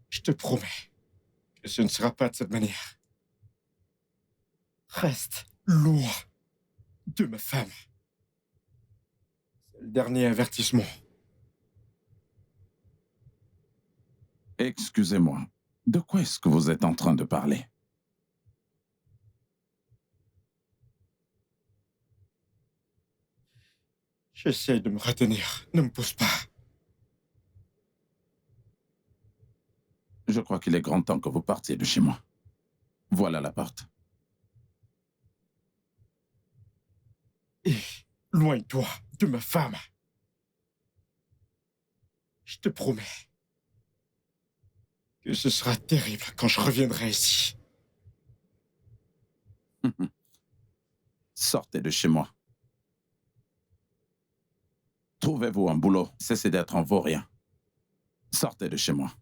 je te promets que ce ne sera pas de cette manière. Reste loin de ma femme. C'est le dernier avertissement. Excusez-moi. De quoi est-ce que vous êtes en train de parler? J'essaie de me retenir. Ne me pousse pas. Je crois qu'il est grand temps que vous partiez de chez moi. Voilà la porte. Et éloigne-toi de ma femme. Je te promets que ce sera terrible quand je reviendrai ici. Sortez de chez moi. Trouvez-vous un boulot. Cessez d'être un vaurien. Sortez de chez moi.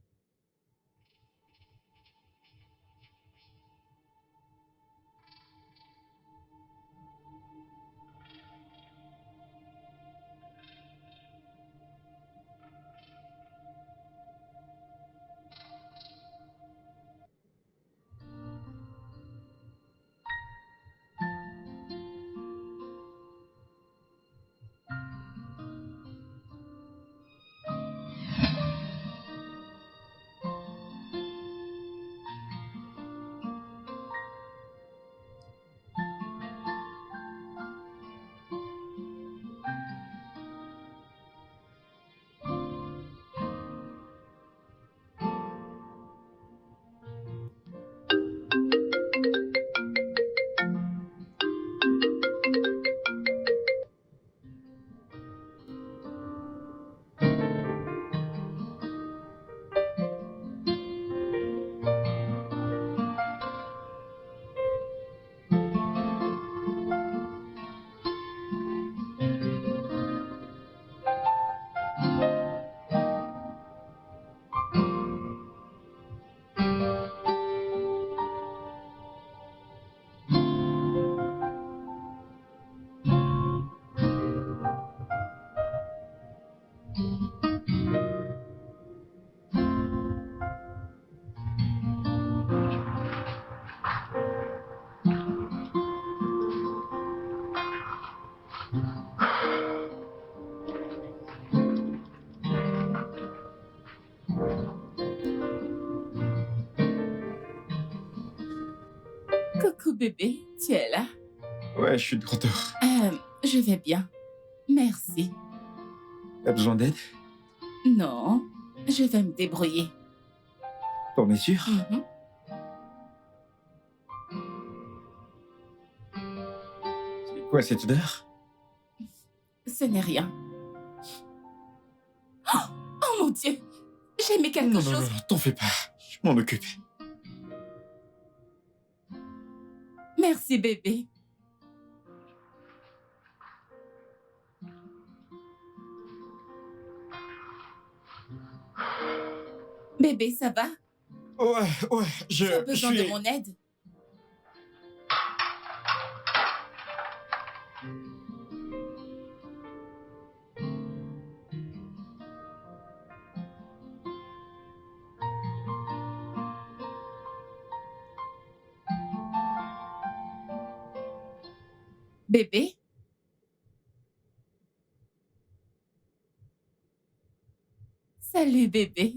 Coucou bébé, tu es là? Ouais, je suis de retour. Je vais bien. Merci. T'as besoin d'aide? Non, je vais me débrouiller. T'en es sûr? Mhm. C'est quoi cette odeur? Ce n'est rien. Oh mon Dieu! J'ai mis quelque Non, chose. t'en fais pas. Je m'en occupe. Merci bébé. Bébé, ça va? Ouais, Tu as je besoin suis... de mon aide? Bébé? Salut bébé.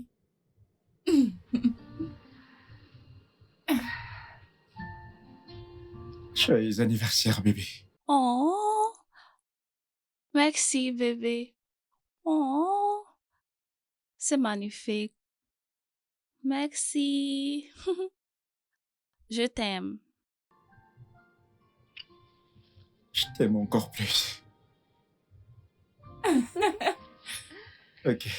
Joyeux anniversaire, bébé. Oh, merci bébé. Oh, c'est magnifique. Merci. Je t'aime. Je t'aime encore plus. Ok.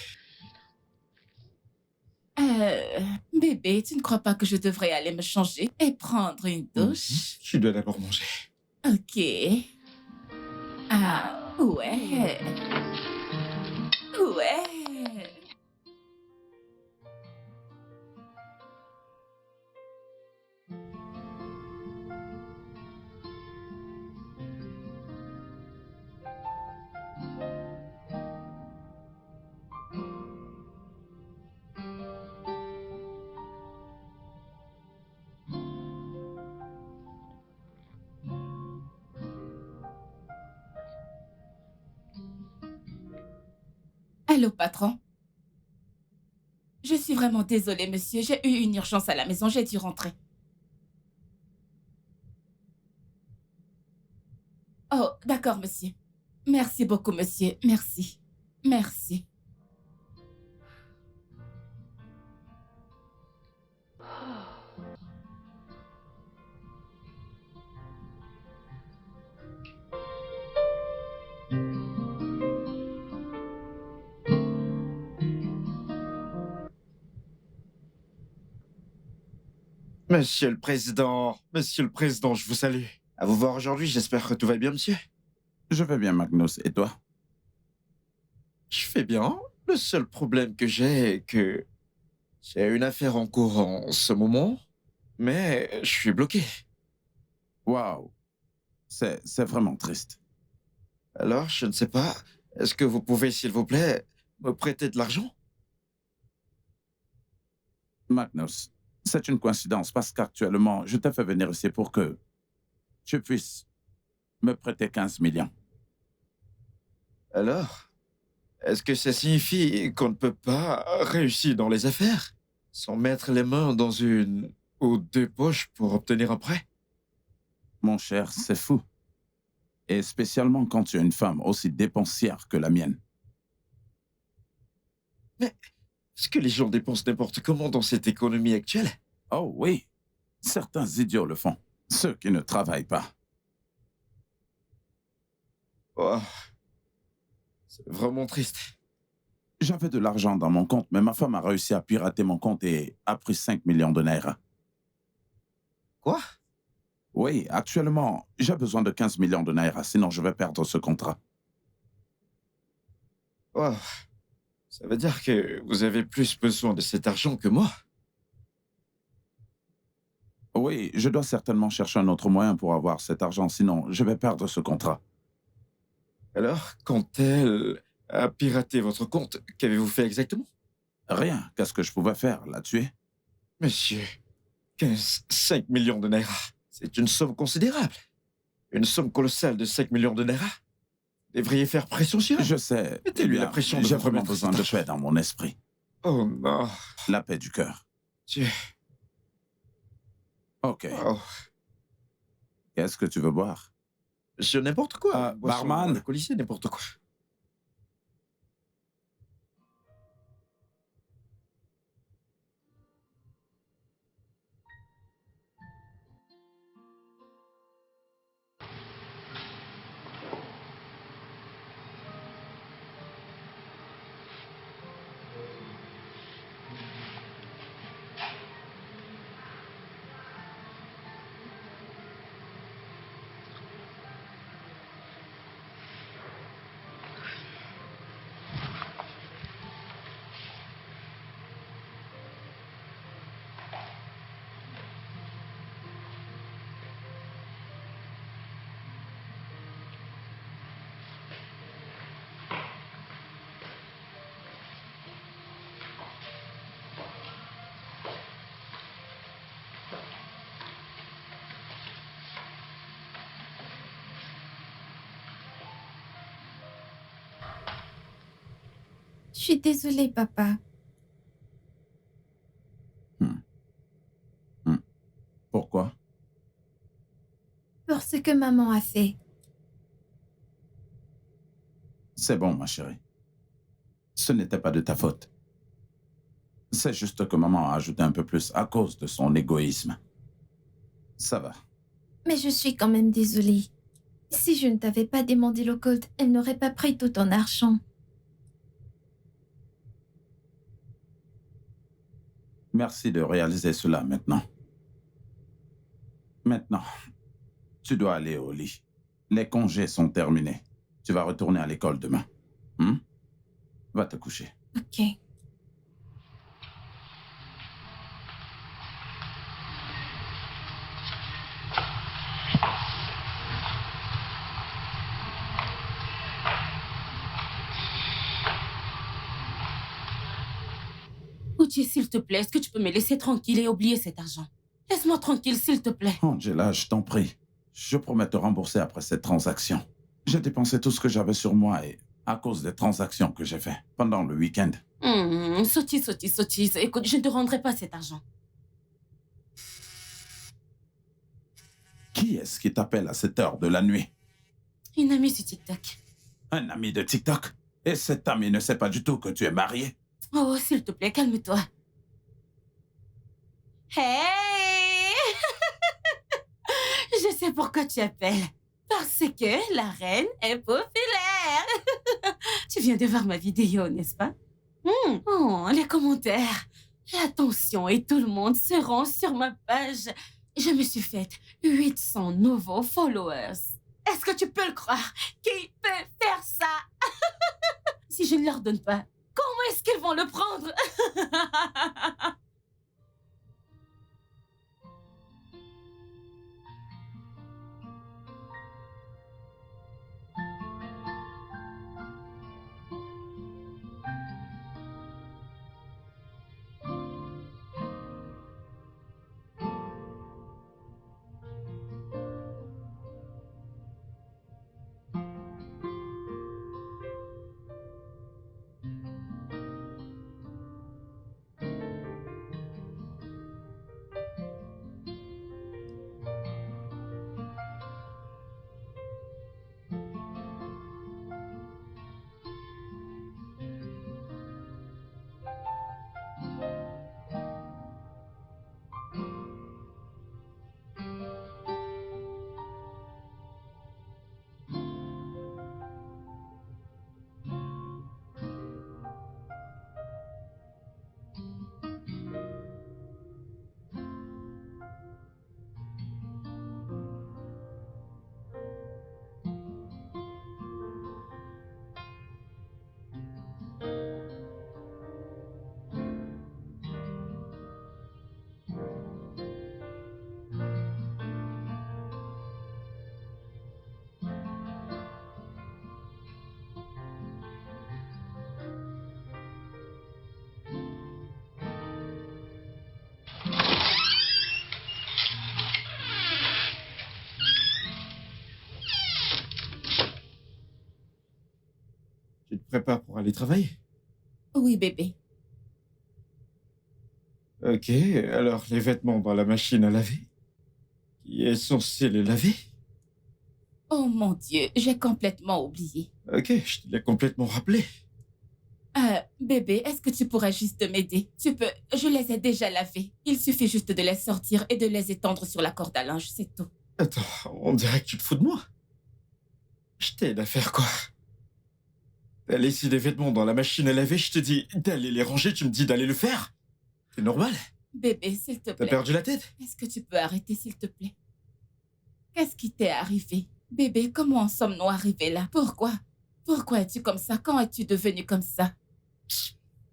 Bébé, tu ne crois pas que je devrais aller me changer et prendre une douche? Tu dois d'abord manger. Ok. Ah, ouais. Ouais. Allô, patron? Je suis vraiment désolée, monsieur. J'ai eu une urgence à la maison. J'ai dû rentrer. Oh, d'accord, monsieur. Merci beaucoup, monsieur. Merci. Merci. Monsieur le Président, je vous salue. À vous voir aujourd'hui, j'espère que tout va bien, monsieur. Je vais bien, Magnus. Et toi? Je fais bien. Le seul problème que j'ai est que j'ai une affaire en cours en ce moment, mais je suis bloqué. Waouh. C'est vraiment triste. Alors, je ne sais pas, est-ce que vous pouvez, s'il vous plaît, me prêter de l'argent? Magnus, c'est une coïncidence parce qu'actuellement, je t'ai fait venir ici pour que tu puisses me prêter 15 millions. Alors, est-ce que ça signifie qu'on ne peut pas réussir dans les affaires sans mettre les mains dans une ou deux poches pour obtenir un prêt? Mon cher, c'est fou. Et spécialement quand tu as une femme aussi dépensière que la mienne. Mais est-ce que les gens dépensent n'importe comment dans cette économie actuelle? Oh oui, certains idiots le font. Ceux qui ne travaillent pas. Oh, c'est vraiment triste. J'avais de l'argent dans mon compte, mais ma femme a réussi à pirater mon compte et a pris 5 millions de naira. Quoi? Oui, actuellement, j'ai besoin de 15 millions de naira, sinon je vais perdre ce contrat. Oh, ça veut dire que vous avez plus besoin de cet argent que moi. Oui, je dois certainement chercher un autre moyen pour avoir cet argent, sinon je vais perdre ce contrat. Alors, quand elle a piraté votre compte, qu'avez-vous fait exactement? Rien, qu'est-ce que je pouvais faire? La tuer? Monsieur, 5 millions de naira, c'est une somme considérable. Une somme colossale de 5 millions de naira. Vous devriez faire pression sur elle. Je sais. Mettez-lui la pression de J'ai vous vraiment remettre besoin cet de argent. paix dans mon esprit. Oh non, La paix du cœur. Dieu. Ok. Oh. Qu'est-ce que tu veux boire? Sur n'importe quoi. Boisson barman. alcoolisée, n'importe quoi. Je suis désolée, papa. Pourquoi? Pour ce que maman a fait. C'est bon, ma chérie. Ce n'était pas de ta faute. C'est juste que maman a ajouté un peu plus à cause de son égoïsme. Ça va. Mais je suis quand même désolée. Si je ne t'avais pas demandé le gold, elle n'aurait pas pris tout ton argent. Merci de réaliser cela maintenant. Maintenant, tu dois aller au lit. Les congés sont terminés. Tu vas retourner à l'école demain. Va te coucher. Ok. Uchi, s'il te plaît, est-ce que tu peux me laisser tranquille et oublier cet argent? Laisse-moi tranquille, s'il te plaît. Angela, je t'en prie. Je promets te rembourser après cette transaction. J'ai dépensé tout ce que j'avais sur moi et à cause des transactions que j'ai faites pendant le week-end. Sotis. Écoute, je ne te rendrai pas cet argent. Qui est-ce qui t'appelle à cette heure de la nuit? Une amie sur TikTok. Un ami de TikTok? Et cet ami ne sait pas du tout que tu es marié? Oh, s'il te plaît, calme-toi. Hey! Je sais pourquoi tu appelles. Parce que la reine est populaire. Tu viens de voir ma vidéo, n'est-ce pas? Oh, les commentaires, l'attention et tout le monde seront sur ma page. Je me suis faite 800 nouveaux followers. Est-ce que tu peux le croire? Qui peut faire ça? Si je ne leur donne pas, comment est-ce qu'ils vont le prendre? Tu te prépares pour aller travailler? Oui, bébé. Ok, alors les vêtements dans la machine à laver? Qui est censé les laver? Oh mon Dieu, j'ai complètement oublié. Ok, je te l'ai complètement rappelé. Bébé, est-ce que tu pourrais juste m'aider? Tu peux... Je les ai déjà lavés. Il suffit juste de les sortir et de les étendre sur la corde à linge, c'est tout. Attends, on dirait que tu te fous de moi. Je t'aide à faire quoi? T'as laissé des vêtements dans la machine à laver, je te dis d'aller les ranger, tu me dis d'aller le faire? C'est normal? Bébé, s'il te T'as plaît. perdu la tête? Est-ce que tu peux arrêter, s'il te plaît? Qu'est-ce qui t'est arrivé? Bébé, comment en sommes-nous arrivés là? Pourquoi? Pourquoi es-tu comme ça? Quand es-tu devenu comme ça?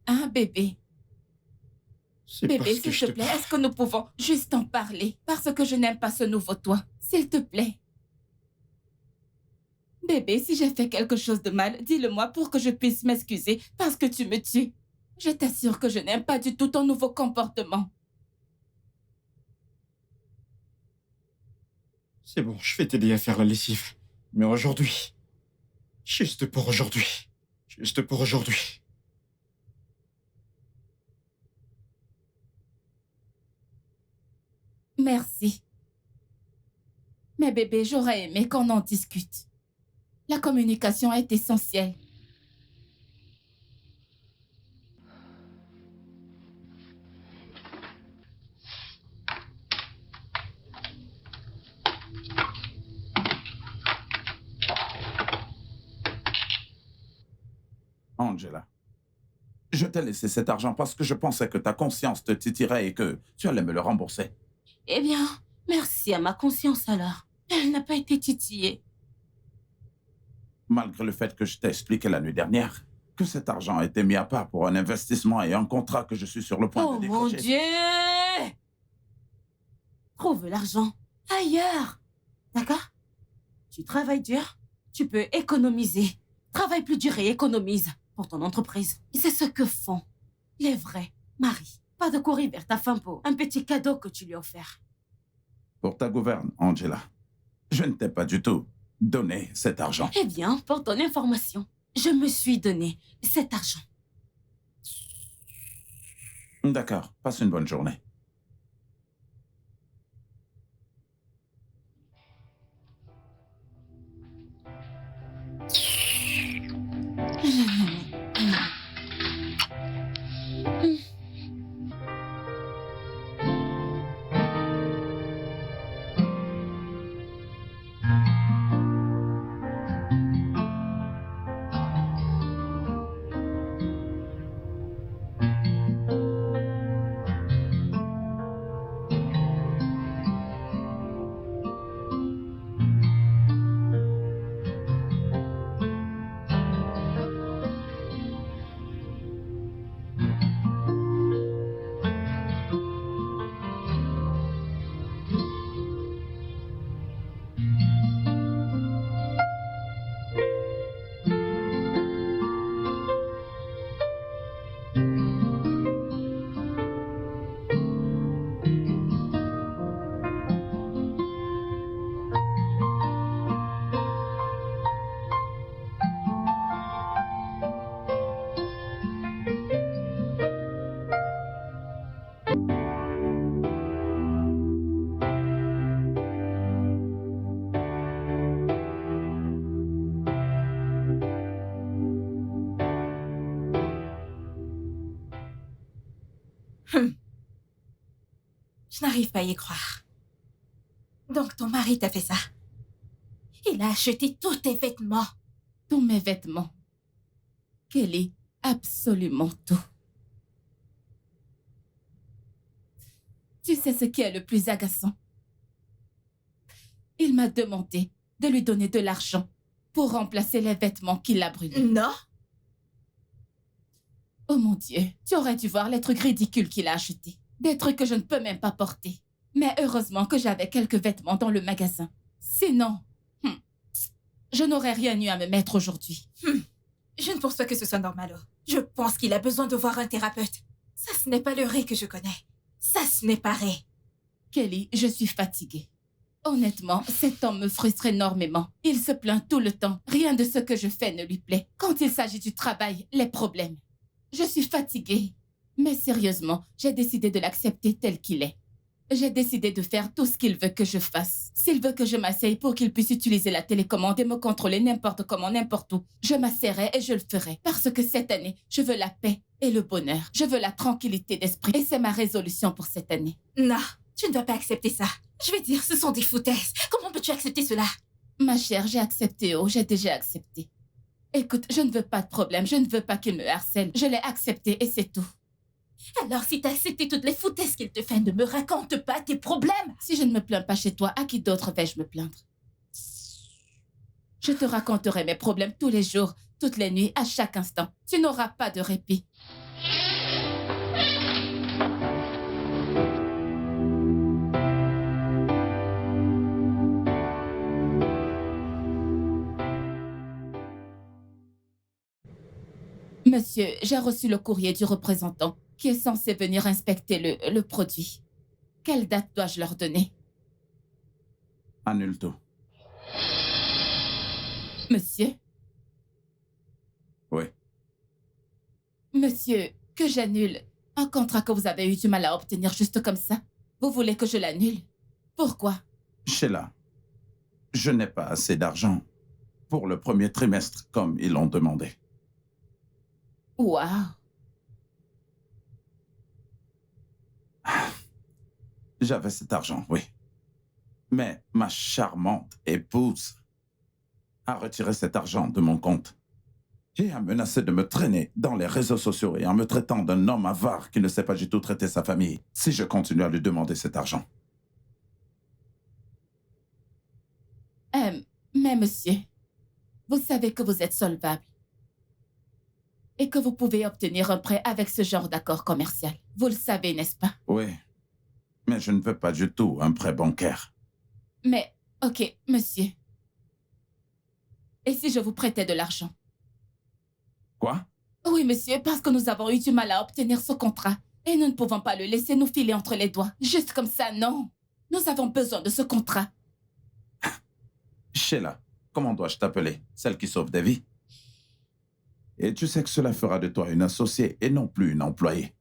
Hein, bébé? C'est Bébé, parce que s'il je te plaît, est-ce que nous pouvons juste en parler? Parce que je n'aime pas ce nouveau toi. S'il te plaît. Bébé, si j'ai fait quelque chose de mal, dis-le-moi pour que je puisse m'excuser parce que tu me tues. Je t'assure que je n'aime pas du tout ton nouveau comportement. C'est bon, je vais t'aider à faire la lessive. Mais aujourd'hui. Juste pour aujourd'hui. Juste pour aujourd'hui. Merci. Mais bébé, j'aurais aimé qu'on en discute. La communication est essentielle. Angela, je t'ai laissé cet argent parce que je pensais que ta conscience te titillerait et que tu allais me le rembourser. Eh bien, merci à ma conscience alors. Elle n'a pas été titillée. Malgré le fait que je t'ai expliqué la nuit dernière que cet argent a été mis à part pour un investissement et un contrat que je suis sur le point Oh de mon décrocher. Dieu! Trouve l'argent ailleurs. D'accord? Tu travailles dur, tu peux économiser. Travaille plus dur et économise pour ton entreprise. C'est ce que font les vrais maris. Pas de courir vers ta femme pour un petit cadeau que tu lui as offert. Pour ta gouverne, Angela, je ne t'ai pas du tout donné cet argent. Eh bien, pour ton information, je me suis donné cet argent. D'accord, passe une bonne journée. Je n'arrive pas à y croire. Donc ton mari t'a fait ça. Il a acheté tous tes vêtements. Tous mes vêtements. Kelly, absolument tout. Tu sais ce qui est le plus agaçant? Il m'a demandé de lui donner de l'argent pour remplacer les vêtements qu'il a brûlés. Non. Oh mon Dieu, tu aurais dû voir les trucs ridicules qu'il a achetés. Des trucs que je ne peux même pas porter. Mais heureusement que j'avais quelques vêtements dans le magasin. Sinon, je n'aurais rien eu à me mettre aujourd'hui. Je ne pense pas que ce soit normal. Oh. Je pense qu'il a besoin de voir un thérapeute. Ça, ce n'est pas le Ray que je connais. Ça, ce n'est pas Ray. Kelly, je suis fatiguée. Honnêtement, cet homme me frustre énormément. Il se plaint tout le temps. Rien de ce que je fais ne lui plaît. Quand il s'agit du travail, les problèmes. Je suis fatiguée. Mais sérieusement, j'ai décidé de l'accepter tel qu'il est. j'ai décidé de faire tout ce qu'il veut que je fasse. S'il veut que je m'asseye pour qu'il puisse utiliser la télécommande et me contrôler n'importe comment, n'importe où, je m'asseyerai et je le ferai. Parce que cette année, je veux la paix et le bonheur. Je veux la tranquillité d'esprit. Et c'est ma résolution pour cette année. Non, tu ne dois pas accepter ça. Je vais dire, ce sont des foutaises. Comment peux-tu accepter cela? Ma chère, j'ai accepté, oh, j'ai déjà accepté. Écoute, je ne veux pas de problème, je ne veux pas qu'il me harcèle. Je l'ai accepté et c'est tout. Alors, si t'as accepté toutes les foutaises qu'il te fait, ne me raconte pas tes problèmes. Si je ne me plains pas chez toi, à qui d'autre vais-je me plaindre? Je te raconterai mes problèmes tous les jours, toutes les nuits, à chaque instant. Tu n'auras pas de répit. Monsieur, j'ai reçu le courrier du représentant qui est censé venir inspecter le produit. Quelle date dois-je leur donner? Annule tout. Monsieur? Oui. Monsieur, que j'annule un contrat que vous avez eu du mal à obtenir juste comme ça? Vous voulez que je l'annule? Pourquoi? Sheila, je n'ai pas assez d'argent pour le premier trimestre comme ils l'ont demandé. Waouh! J'avais cet argent, oui. Mais ma charmante épouse a retiré cet argent de mon compte et a menacé de me traîner dans les réseaux sociaux et en me traitant d'un homme avare qui ne sait pas du tout traiter sa famille si je continue à lui demander cet argent. Mais monsieur, vous savez que vous êtes solvable et que vous pouvez obtenir un prêt avec ce genre d'accord commercial. Vous le savez, n'est-ce pas? Oui, mais je ne veux pas du tout un prêt bancaire. Mais, ok, monsieur. Et si je vous prêtais de l'argent? Quoi? Oui, monsieur, parce que nous avons eu du mal à obtenir ce contrat. Et nous ne pouvons pas le laisser nous filer entre les doigts. Juste comme ça, non. Nous avons besoin de ce contrat. Sheila, comment dois-je t'appeler? Celle qui sauve des vies? Et tu sais que cela fera de toi une associée et non plus une employée.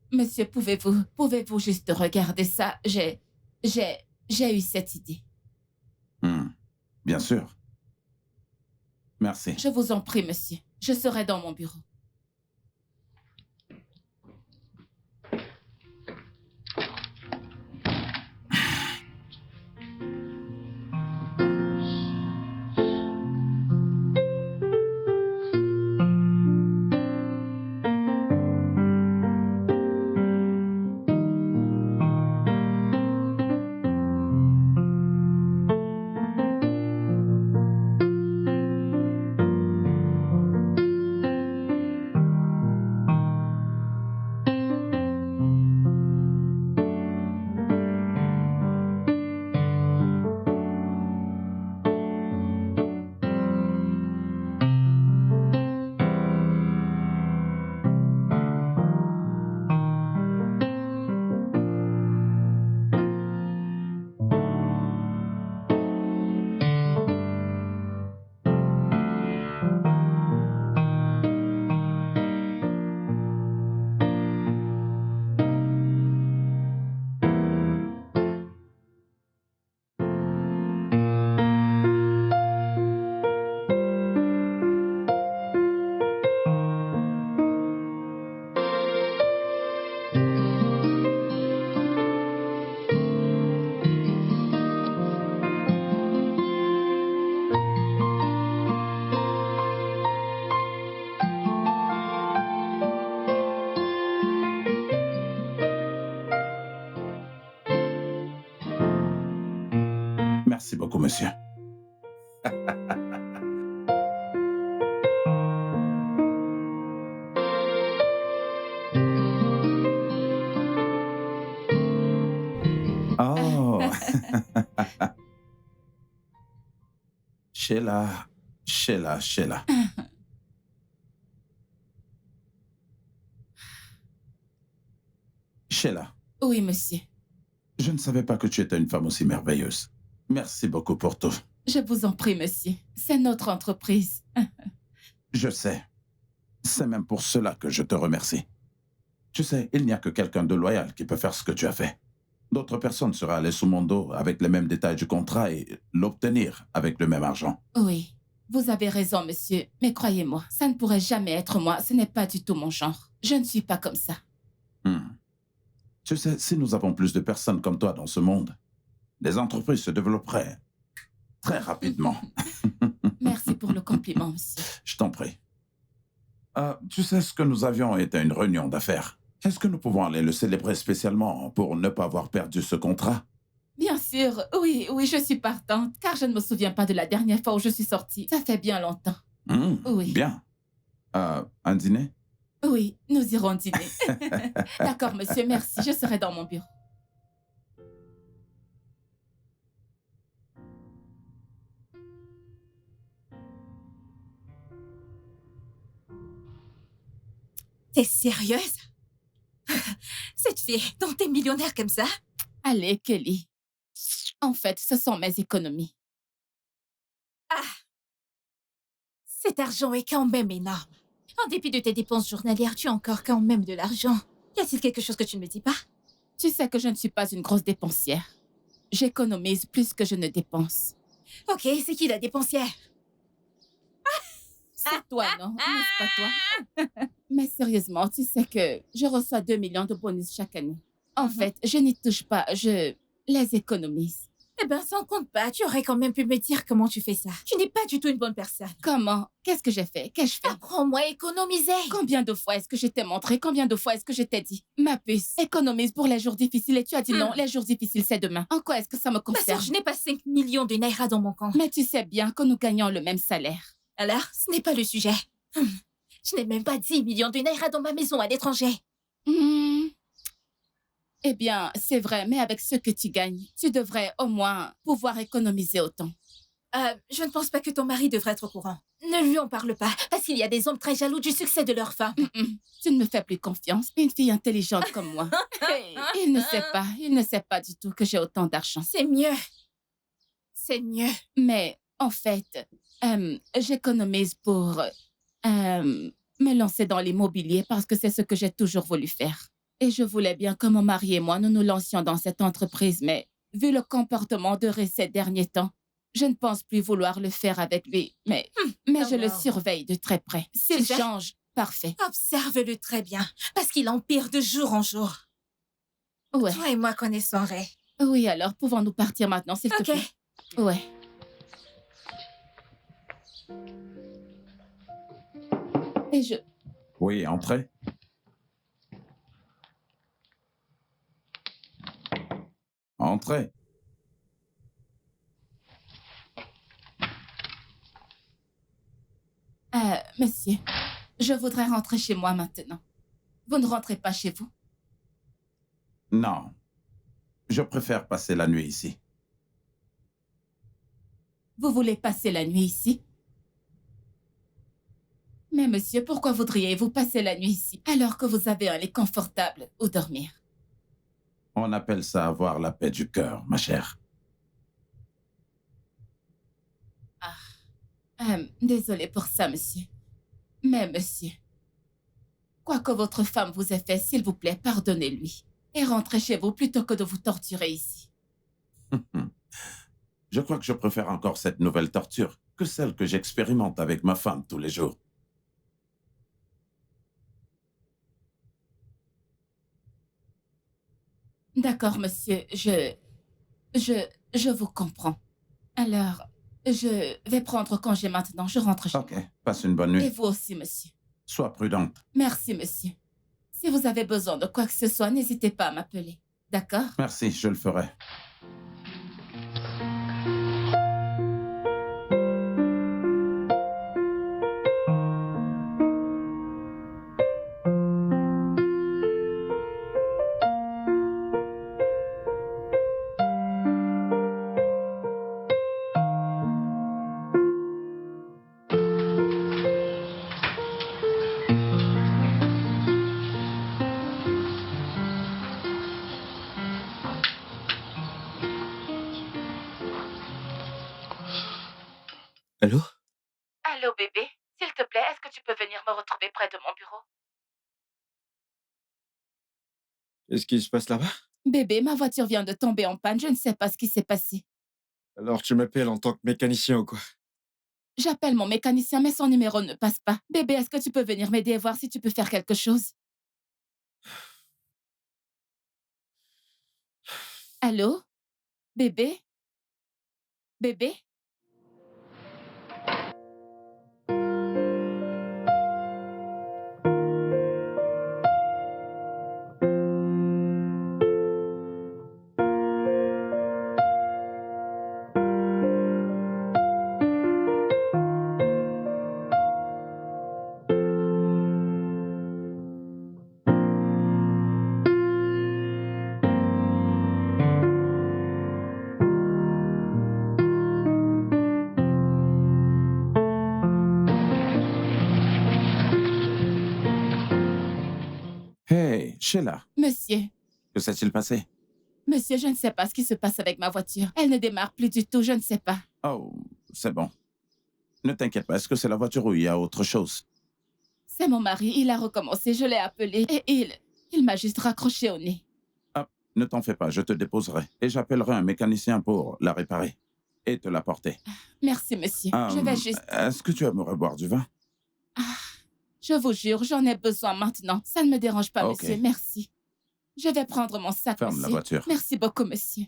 Monsieur, pouvez-vous juste regarder ça? J'ai eu cette idée. Bien sûr. Merci. Je vous en prie, monsieur. Je serai dans mon bureau. Merci beaucoup, monsieur. Oh. Sheila. Sheila, Oui, monsieur. je ne savais pas que tu étais une femme aussi merveilleuse. Merci beaucoup pour tout. Je vous en prie, monsieur. C'est notre entreprise. Je sais. C'est même pour cela que je te remercie. Tu sais, il n'y a que quelqu'un de loyal qui peut faire ce que tu as fait. D'autres personnes seraient allées sous mon dos avec les mêmes détails du contrat et l'obtenir avec le même argent. Oui, vous avez raison, monsieur. Mais croyez-moi, ça ne pourrait jamais être moi. Ce n'est pas du tout mon genre. Je ne suis pas comme ça. Hmm. Tu sais, si nous avons plus de personnes comme toi dans ce monde, les entreprises se développeraient très rapidement. Merci pour le compliment, monsieur. Je t'en prie. Tu sais, ce que nous avions était une réunion d'affaires. Est-ce que nous pouvons aller le célébrer spécialement pour ne pas avoir perdu ce contrat? Bien sûr, oui, oui, je suis partante, car je ne me souviens pas de la dernière fois où je suis sortie. Ça fait bien longtemps. Oui. Bien. Un dîner? Oui, nous irons dîner. D'accord, monsieur, merci. Je serai dans mon bureau. T'es sérieuse? Cette fille, dont t'es millionnaire comme ça? Allez, Kelly. En fait, ce sont mes économies. Cet argent est quand même énorme. En dépit de tes dépenses journalières, tu as encore quand même de l'argent. Y a-t-il quelque chose que tu ne me dis pas? Tu sais que je ne suis pas une grosse dépensière. J'économise plus que je ne dépense. Ok, c'est qui la dépensière? C'est toi, non? N'est-ce pas toi? Mais sérieusement, tu sais que je reçois 2 millions de bonus chaque année. En fait, je n'y touche pas, je les économise. Eh ben, ça en compte pas. Tu aurais quand même pu me dire comment tu fais ça. Tu n'es pas du tout une bonne personne. Comment? Qu'est-ce que j'ai fait? Qu'ai-je fait? Apprends-moi à économiser. Combien de fois est-ce que je t'ai montré? Combien de fois est-ce que je t'ai dit? Ma puce, économise pour les jours difficiles et tu as dit non, les jours difficiles c'est demain. En quoi est-ce que ça me Ma concerne? soeur, je n'ai pas 5 millions de naira dans mon compte. Mais tu sais bien que nous gagnons le même salaire. Alors, ce n'est pas le sujet. Je n'ai même pas 10 millions de naira dans ma maison à l'étranger. Eh bien, c'est vrai, mais avec ce que tu gagnes, tu devrais au moins pouvoir économiser autant. Je ne pense pas que ton mari devrait être au courant. Ne lui en parle pas, parce qu'il y a des hommes très jaloux du succès de leur femme. Tu ne me fais plus confiance. Une fille intelligente comme moi. Il ne sait pas du tout que j'ai autant d'argent. C'est mieux. C'est mieux. Mais en fait, j'économise pour me lancer dans l'immobilier parce que c'est ce que j'ai toujours voulu faire. Et je voulais bien que mon mari et moi, nous nous lancions dans cette entreprise, mais vu le comportement de Ray ces derniers temps, je ne pense plus vouloir le faire avec lui. Mais je le surveille de très près. S'il change, parfait. Observe-le très bien, parce qu'il empire de jour en jour. Ouais. Toi et moi connaissons Ray. Oui, alors, pouvons-nous partir maintenant, s'il te plaît? Ouais. Et je... Oui, entrez. Entrez. Monsieur, je voudrais rentrer chez moi maintenant. Vous ne rentrez pas chez vous? Non. Je préfère passer la nuit ici. Vous voulez passer la nuit ici? Mais monsieur, pourquoi voudriez-vous passer la nuit ici alors que vous avez un lit confortable où dormir? On appelle ça avoir la paix du cœur, ma chère. Désolée pour ça, monsieur. Mais monsieur, quoi que votre femme vous ait fait, s'il vous plaît, pardonnez-lui. Et rentrez chez vous plutôt que de vous torturer ici. Je crois que je préfère encore cette nouvelle torture que celle que j'expérimente avec ma femme tous les jours. D'accord, monsieur, je vous comprends. Alors, je vais prendre congé maintenant, je rentre chez moi. Ok, passe une bonne nuit. Et vous aussi, monsieur. Sois prudente. Merci, monsieur. Si vous avez besoin de quoi que ce soit, n'hésitez pas à m'appeler. D'accord? Merci, je le ferai. Allô? Allô, bébé. S'il te plaît, est-ce que tu peux venir me retrouver près de mon bureau? Qu'est-ce qui se passe là-bas? Bébé, ma voiture vient de tomber en panne. Je ne sais pas ce qui s'est passé. Alors tu m'appelles en tant que mécanicien ou quoi? J'appelle mon mécanicien, mais son numéro ne passe pas. Bébé, est-ce que tu peux venir m'aider et voir si tu peux faire quelque chose? Allô? Bébé? Bébé? Hey, Sheila, Monsieur, que s'est-il passé? monsieur, je ne sais pas ce qui se passe avec ma voiture. Elle ne démarre plus du tout, je ne sais pas. Oh, c'est bon. Ne t'inquiète pas, est-ce que c'est la voiture ou il y a autre chose? C'est mon mari, il a recommencé, je l'ai appelé et il m'a juste raccroché au nez. Ah, ne t'en fais pas, je te déposerai. Et j'appellerai un mécanicien pour la réparer et te l'apporter. Merci, monsieur. Je vais juste... Est-ce que tu aimerais boire du vin? Je vous jure, j'en ai besoin maintenant. Ça ne me dérange pas, Ok. monsieur, merci. Je vais prendre mon sac, Ferme monsieur. la voiture. Merci beaucoup, monsieur.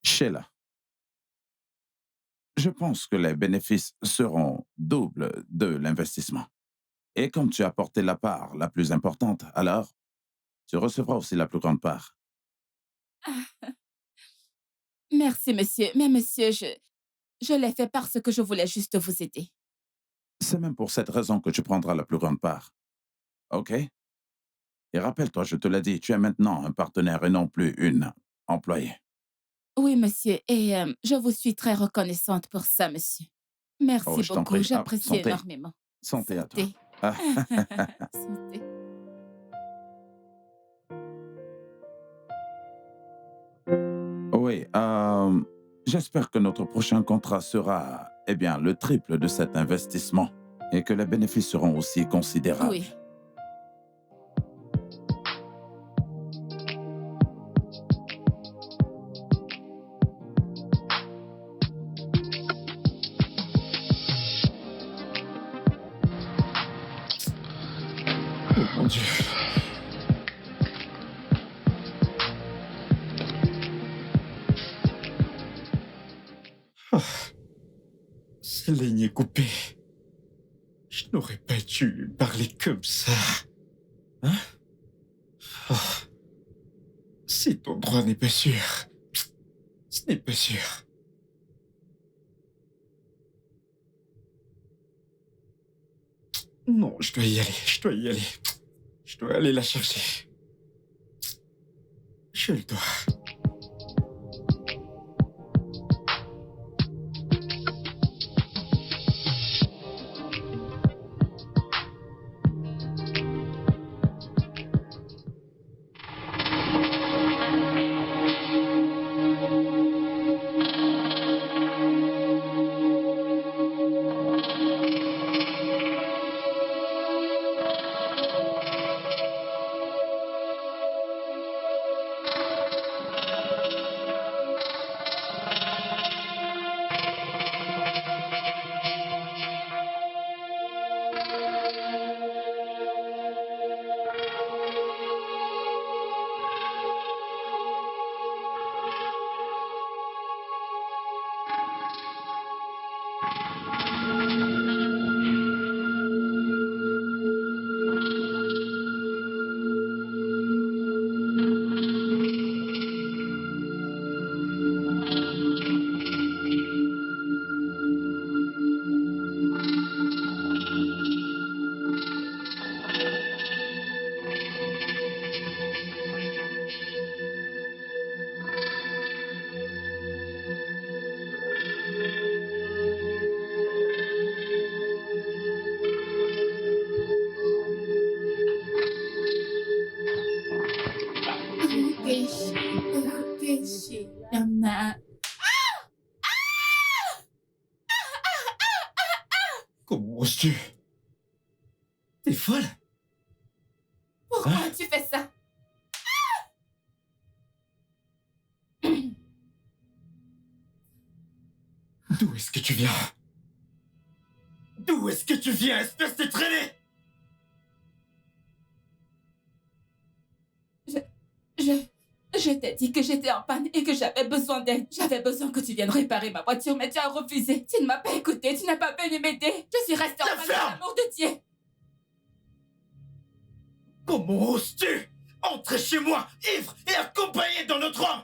Sheila, je pense que les bénéfices seront doubles de l'investissement. Et comme tu as porté la part la plus importante, alors tu recevras aussi la plus grande part. Merci, monsieur. Mais monsieur, je l'ai fait parce que je voulais juste vous aider. C'est même pour cette raison que tu prendras la plus grande part. OK? Et rappelle-toi, je te l'ai dit, tu es maintenant un partenaire et non plus une employée. Oui, monsieur, et je vous suis très reconnaissante pour ça, monsieur. Merci Oh, je t'en beaucoup, prie. j'apprécie Santé. énormément. Santé à toi. Santé. Ah. Santé. Oui, j'espère que notre prochain contrat sera, eh bien, le triple de cet investissement et que les bénéfices seront aussi considérables. Oui. Oh mon Dieu. Ah. Cette ligne est coupée. Je n'aurais pas dû parler comme ça. Hein? Ah. Si ton droit n'est pas sûr, ce n'est pas sûr. Non, je dois y aller, je dois y aller. Je dois aller la chercher. Je le dois. Péché, il y en a. Comment oses-tu? T'es folle? Pourquoi tu fais ça? D'où est-ce que tu viens? D'où est-ce que tu viens, espèce de traînée? Je t'ai dit que j'étais en panne et que j'avais besoin d'aide. J'avais besoin que tu viennes réparer ma voiture, mais tu as refusé. Tu ne m'as pas écouté, tu n'as pas venu m'aider. Je suis restée en panne par l'amour de Dieu. Comment oses-tu entrer chez moi, ivre et accompagné d'un autre homme?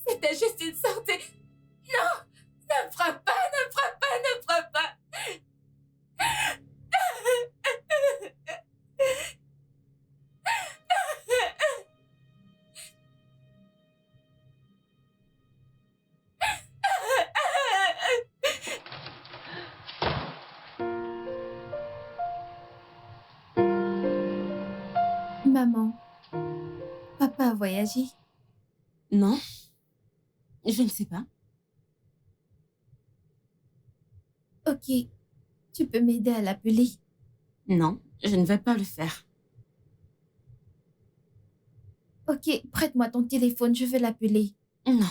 C'était juste une sortie. Non, ne frappe pas, ne frappe pas, ne frappe pas. Maman, papa a voyagé. Non, je ne sais pas. Ok, tu peux m'aider à l'appeler. Non, je ne vais pas le faire. Ok, prête-moi ton téléphone, je vais l'appeler. Non.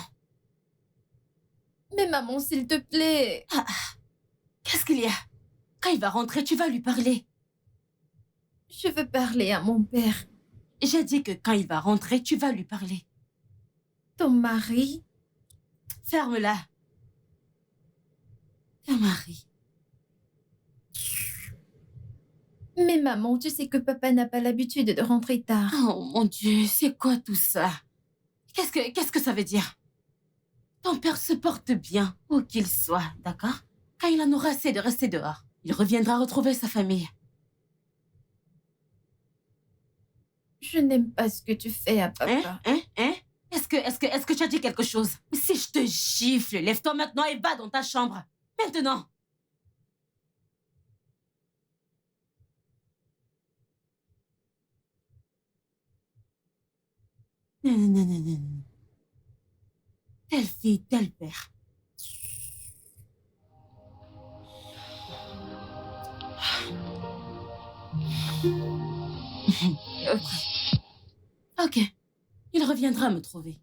Mais maman, s'il te plaît. Qu'est-ce qu'il y a? Quand il va rentrer, tu vas lui parler. Je veux parler à mon père. J'ai dit que quand il va rentrer, tu vas lui parler. Ton mari? Ferme-la. Ton mari. Mais maman, tu sais que papa n'a pas l'habitude de rentrer tard. Oh mon Dieu, c'est quoi tout ça? Qu'est-ce que ça veut dire? Ton père se porte bien, où qu'il soit, d'accord? Quand il en aura assez de rester dehors, il reviendra retrouver sa famille. Je n'aime pas ce que tu fais à papa. Est-ce que tu as dit quelque chose? Si je te gifle, lève-toi maintenant et va dans ta chambre. Maintenant. Non. Telle fille, tel père. Ok. Il reviendra me trouver.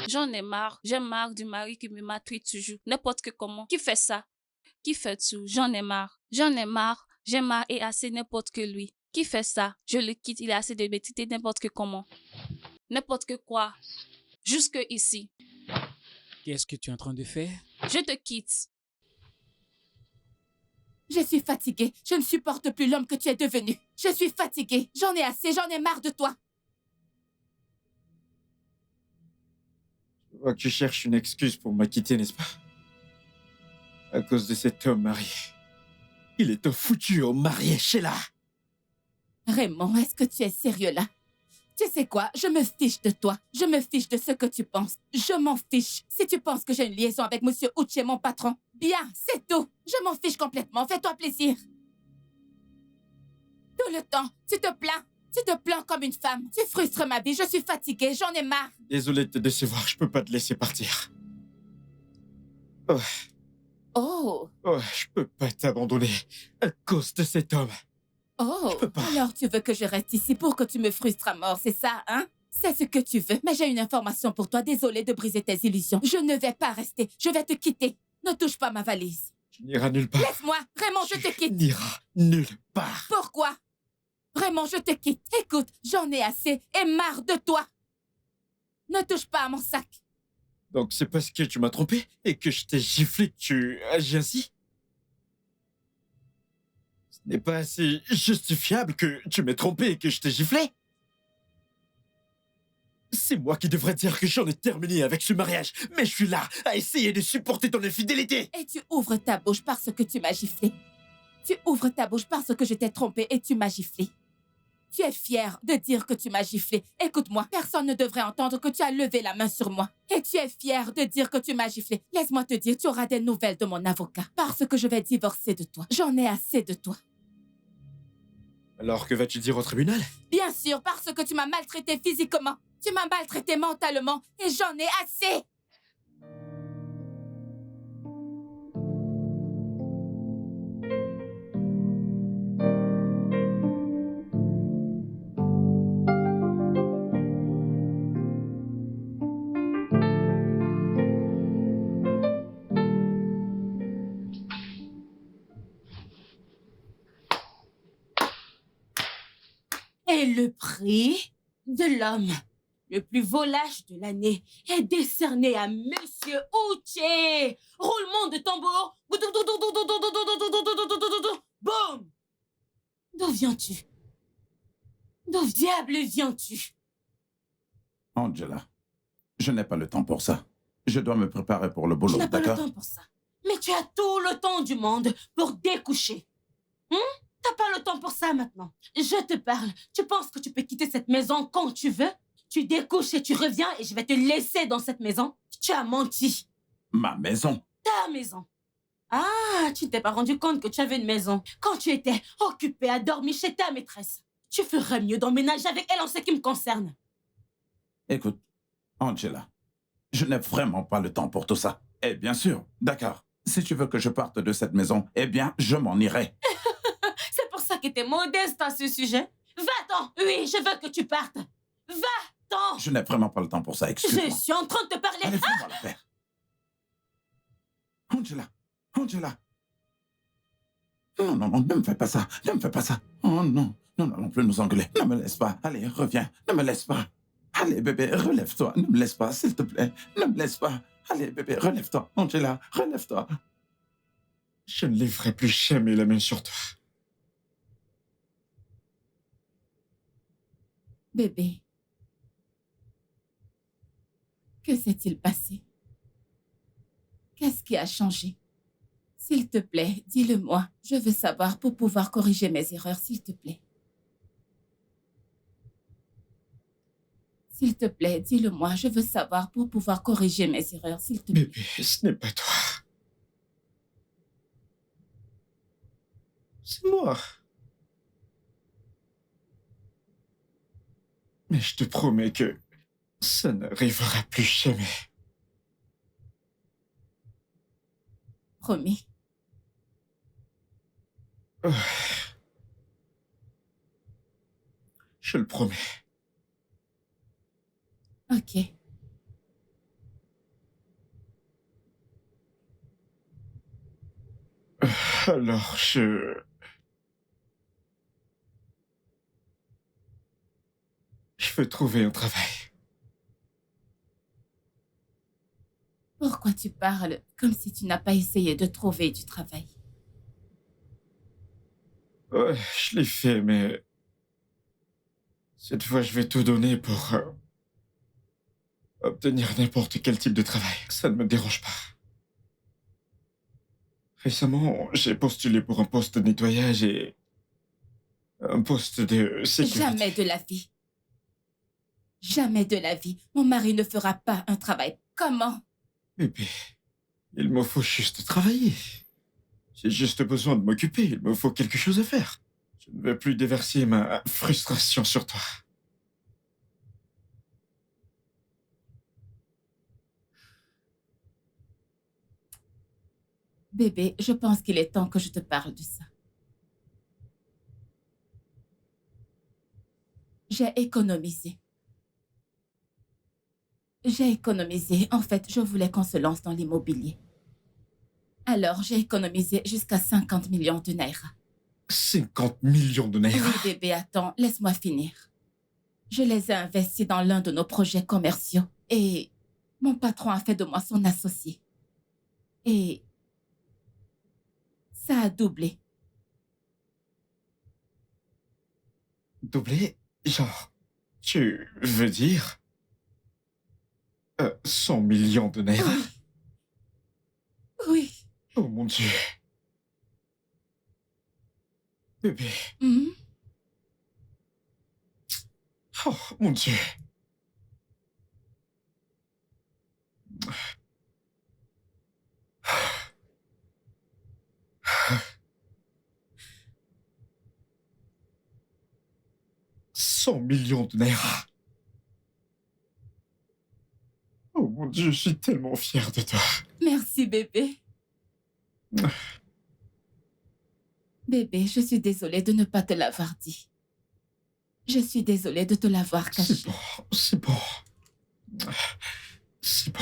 J'en ai marre. J'ai marre du mari qui me maltraite toujours. N'importe que comment. Qui fait ça? Qui fait tout? J'en ai marre. J'en ai marre. J'ai marre et assez n'importe que lui. Qui fait ça? Je le quitte. Il a assez de me traiter n'importe que comment. N'importe que quoi. Jusque ici. Qu'est-ce que tu es en train de faire? Je te quitte. Je suis fatiguée. Je ne supporte plus l'homme que tu es devenu. Je suis fatiguée. J'en ai assez. J'en ai marre de toi. Je vois que tu cherches une excuse pour me quitter, n'est-ce pas? À cause de cet homme marié. Il est un foutu homme marié, Sheila. Raymond, est-ce que tu es sérieux là? Tu sais quoi? Je me fiche de toi. Je me fiche de ce que tu penses. Je m'en fiche. Si tu penses que j'ai une liaison avec Monsieur Uche, mon patron, bien, c'est tout. Je m'en fiche complètement. Fais-toi plaisir. Tout le temps, tu te plains. Tu te plains comme une femme. Tu frustres ma vie. Je suis fatiguée. J'en ai marre. Désolé de te décevoir, je peux pas te laisser partir. Oh, Oh, je peux pas t'abandonner à cause de cet homme. oh. peux pas. Alors tu veux que je reste ici pour que tu me frustres à mort, c'est ça, hein? C'est ce que tu veux. Mais j'ai une information pour toi. Désolée de briser tes illusions. Je ne vais pas rester. Je vais te quitter. Ne touche pas ma valise. Tu n'iras nulle part. Laisse-moi. Vraiment, je te Tu quitte. n'iras nulle part. Pourquoi? Vraiment, je te quitte. Écoute, j'en ai assez et marre de toi. Ne touche pas à mon sac. Donc c'est parce que tu m'as trompé et que je t'ai giflé que tu agis ainsi? Ce n'est pas assez justifiable que tu m'aies trompé et que je t'ai giflé? C'est moi qui devrais dire que j'en ai terminé avec ce mariage, mais je suis là à essayer de supporter ton infidélité. Et tu ouvres ta bouche parce que tu m'as giflé. Tu ouvres ta bouche parce que je t'ai trompé et tu m'as giflé. Tu es fier de dire que tu m'as giflé. Écoute-moi, personne ne devrait entendre que tu as levé la main sur moi. Et tu es fier de dire que tu m'as giflé. Laisse-moi te dire, tu auras des nouvelles de mon avocat. Parce que je vais divorcer de toi. J'en ai assez de toi. Alors que vas-tu dire au tribunal? Bien sûr, parce que tu m'as maltraité physiquement. Tu m'as maltraité mentalement. Et j'en ai assez. Et le prix de l'homme le plus volage de l'année est décerné à Monsieur Uche. Roulement de tambour. Boum! D'où viens-tu? D'où diable viens-tu? Angela, je n'ai pas le temps pour ça. Je dois me préparer pour le Tu boulot, n'as pas le d'accord? temps pour ça. Mais tu as tout le temps du monde pour découcher. T'as pas le temps pour ça maintenant. Je te parle. Tu penses que tu peux quitter cette maison quand tu veux? Tu découches et tu reviens et je vais te laisser dans cette maison. Tu as menti. Ma maison? Ta maison. Ah, tu t'es pas rendu compte que tu avais une maison. Quand tu étais occupée à dormir chez ta maîtresse. Tu ferais mieux d'emménager avec elle en ce qui me concerne. Écoute, Angela, je n'ai vraiment pas le temps pour tout ça. Et bien sûr, d'accord, si tu veux que je parte de cette maison, eh bien, je m'en irai. C'est pour ça que t'es modeste à ce sujet. Va-t'en. Oui, je veux que tu partes. Va-t'en. Je n'ai vraiment pas le temps pour ça, excuse-moi. Je suis en train de te parler. Allez, fais-moi la paix. Angela. Non, ne me fais pas ça. Ne me fais pas ça. Oh non, nous n'allons plus nous engueuler. Ne me laisse pas. Allez, reviens. Ne me laisse pas. Allez, bébé, relève-toi. Ne me laisse pas, s'il te plaît. Ne me laisse pas. Allez, bébé, relève-toi. Angela, relève-toi. Je ne lèverai plus jamais la main sur toi. Bébé. Que s'est-il passé? Qu'est-ce qui a changé? S'il te plaît, dis-le-moi. Je veux savoir pour pouvoir corriger mes erreurs, s'il te plaît. S'il te plaît, dis-le-moi. Je veux savoir pour pouvoir corriger mes erreurs, s'il te plaît. Bébé, ce n'est pas toi. C'est moi. Mais je te promets que ça n'arrivera plus jamais. Promis. Je le promets. Ok. Alors, je veux trouver un travail. Pourquoi tu parles comme si tu n'as pas essayé de trouver du travail? Ouais, je l'ai fait, mais cette fois, je vais tout donner pour obtenir n'importe quel type de travail. Ça ne me dérange pas. Récemment, j'ai postulé pour un poste de nettoyage et un poste de sécurité. Jamais de la vie. Jamais de la vie. Mon mari ne fera pas un travail. Comment? Bébé, il me faut juste travailler. J'ai juste besoin de m'occuper. Il me faut quelque chose à faire. Je ne vais plus déverser ma frustration sur toi. Bébé, je pense qu'il est temps que je te parle de ça. J'ai économisé. En fait, je voulais qu'on se lance dans l'immobilier. Alors, j'ai économisé jusqu'à 50 millions de naira. 50 millions de naira? Oui, bébé, attends, laisse-moi finir. Je les ai investis dans l'un de nos projets commerciaux et mon patron a fait de moi son associé. Et ça a doublé. Doublé? Genre, tu veux dire 100 millions de naira? Oui. Oh mon Dieu. Bébé. Mhm. Oh mon Dieu. $100 millions de naira. Oh mon Dieu, je suis tellement fier de toi. Merci, bébé. Bébé, je suis désolée de ne pas te l'avoir dit. Je suis désolée de te l'avoir caché. C'est bon, c'est bon. C'est bon.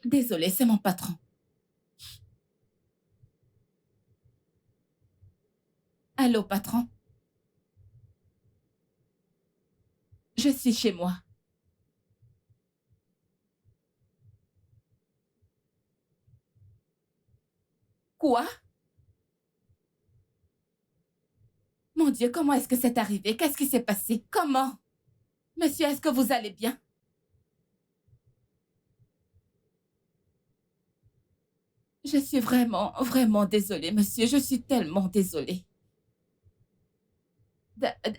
Désolée, c'est mon patron. Allô, patron? Je suis chez moi. Quoi? Mon Dieu, comment est-ce que c'est arrivé? Qu'est-ce qui s'est passé? Comment? Monsieur, est-ce que vous allez bien? Je suis vraiment, vraiment désolée, monsieur. Je suis tellement désolée.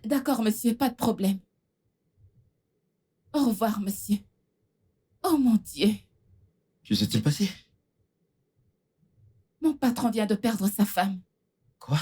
D'accord, monsieur, pas de problème. Au revoir, monsieur. Oh mon Dieu. Que s'est-il passé? Mon patron vient de perdre sa femme. Quoi?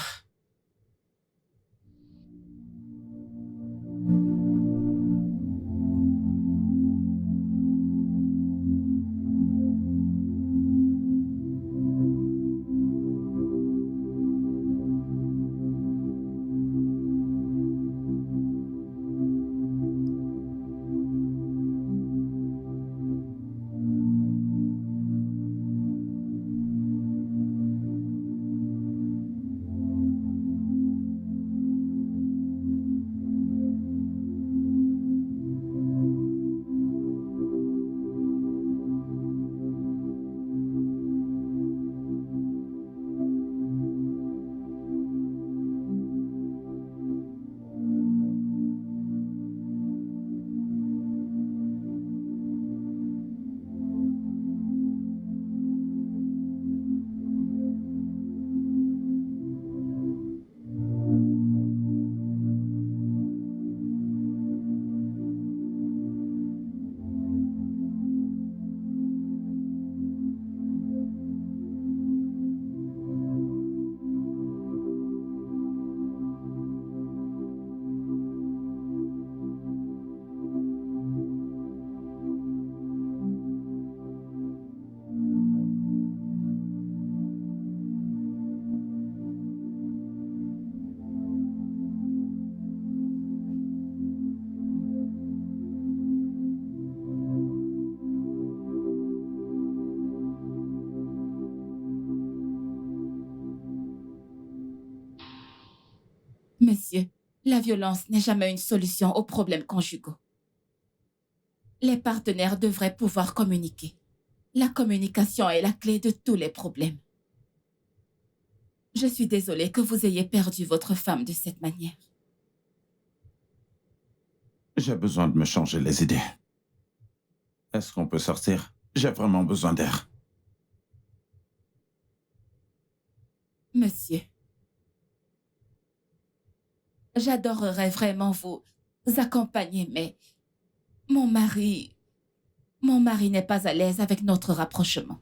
Monsieur, la violence n'est jamais une solution aux problèmes conjugaux. Les partenaires devraient pouvoir communiquer. La communication est la clé de tous les problèmes. Je suis désolée que vous ayez perdu votre femme de cette manière. J'ai besoin de me changer les idées. Est-ce qu'on peut sortir? J'ai vraiment besoin d'air. Monsieur, j'adorerais vraiment vous accompagner, mais mon mari n'est pas à l'aise avec notre rapprochement.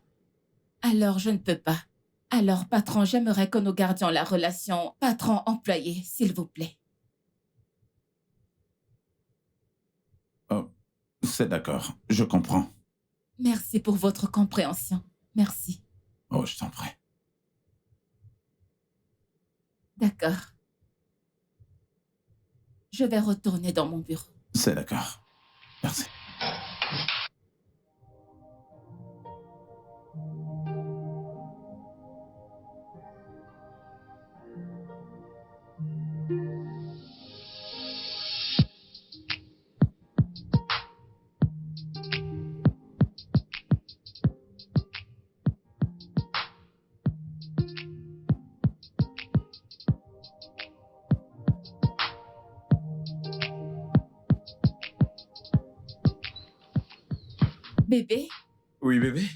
Alors, je ne peux pas. Alors, patron, j'aimerais que nous gardions la relation patron-employé, s'il vous plaît. Oh, c'est d'accord. Je comprends. Merci pour votre compréhension. Merci. Oh, je t'en prie. D'accord. Je vais retourner dans mon bureau. C'est d'accord. Merci. Bébé? Oui, bébé?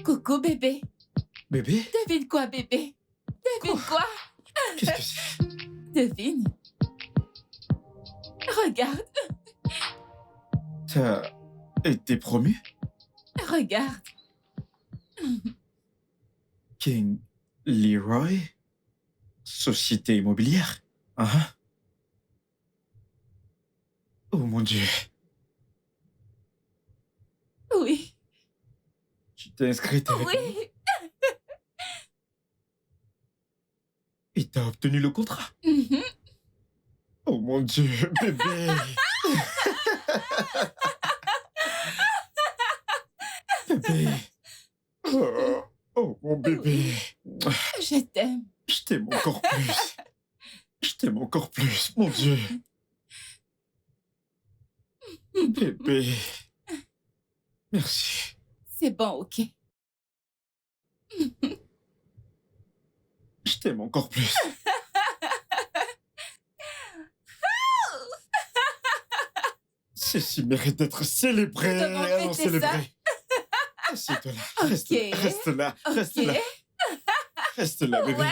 Coucou, bébé. Bébé? Devine quoi, bébé? Devine quoi? Qu'est-ce que c'est? Devine. Regarde, T'as été promu? regarde. King Leroy? Société immobilière? Ah. Oh mon Dieu. Oui, Tu t'es inscrite avec moi? oui. Et t'as obtenu le contrat? Mhm. Oh mon Dieu, bébé! Bébé! Oh, mon bébé! Je t'aime. Je t'aime encore plus. Je t'aime encore plus, mon Dieu. Bébé. Merci. C'est bon, ok. Je t'aime encore plus. Ceci mérite d'être célébré. Nous devons Allons fêter ça. célébrer. Assieds-toi là. Ok. Reste là. Reste là. Reste Ok. là. Reste là, bébé. Ouais.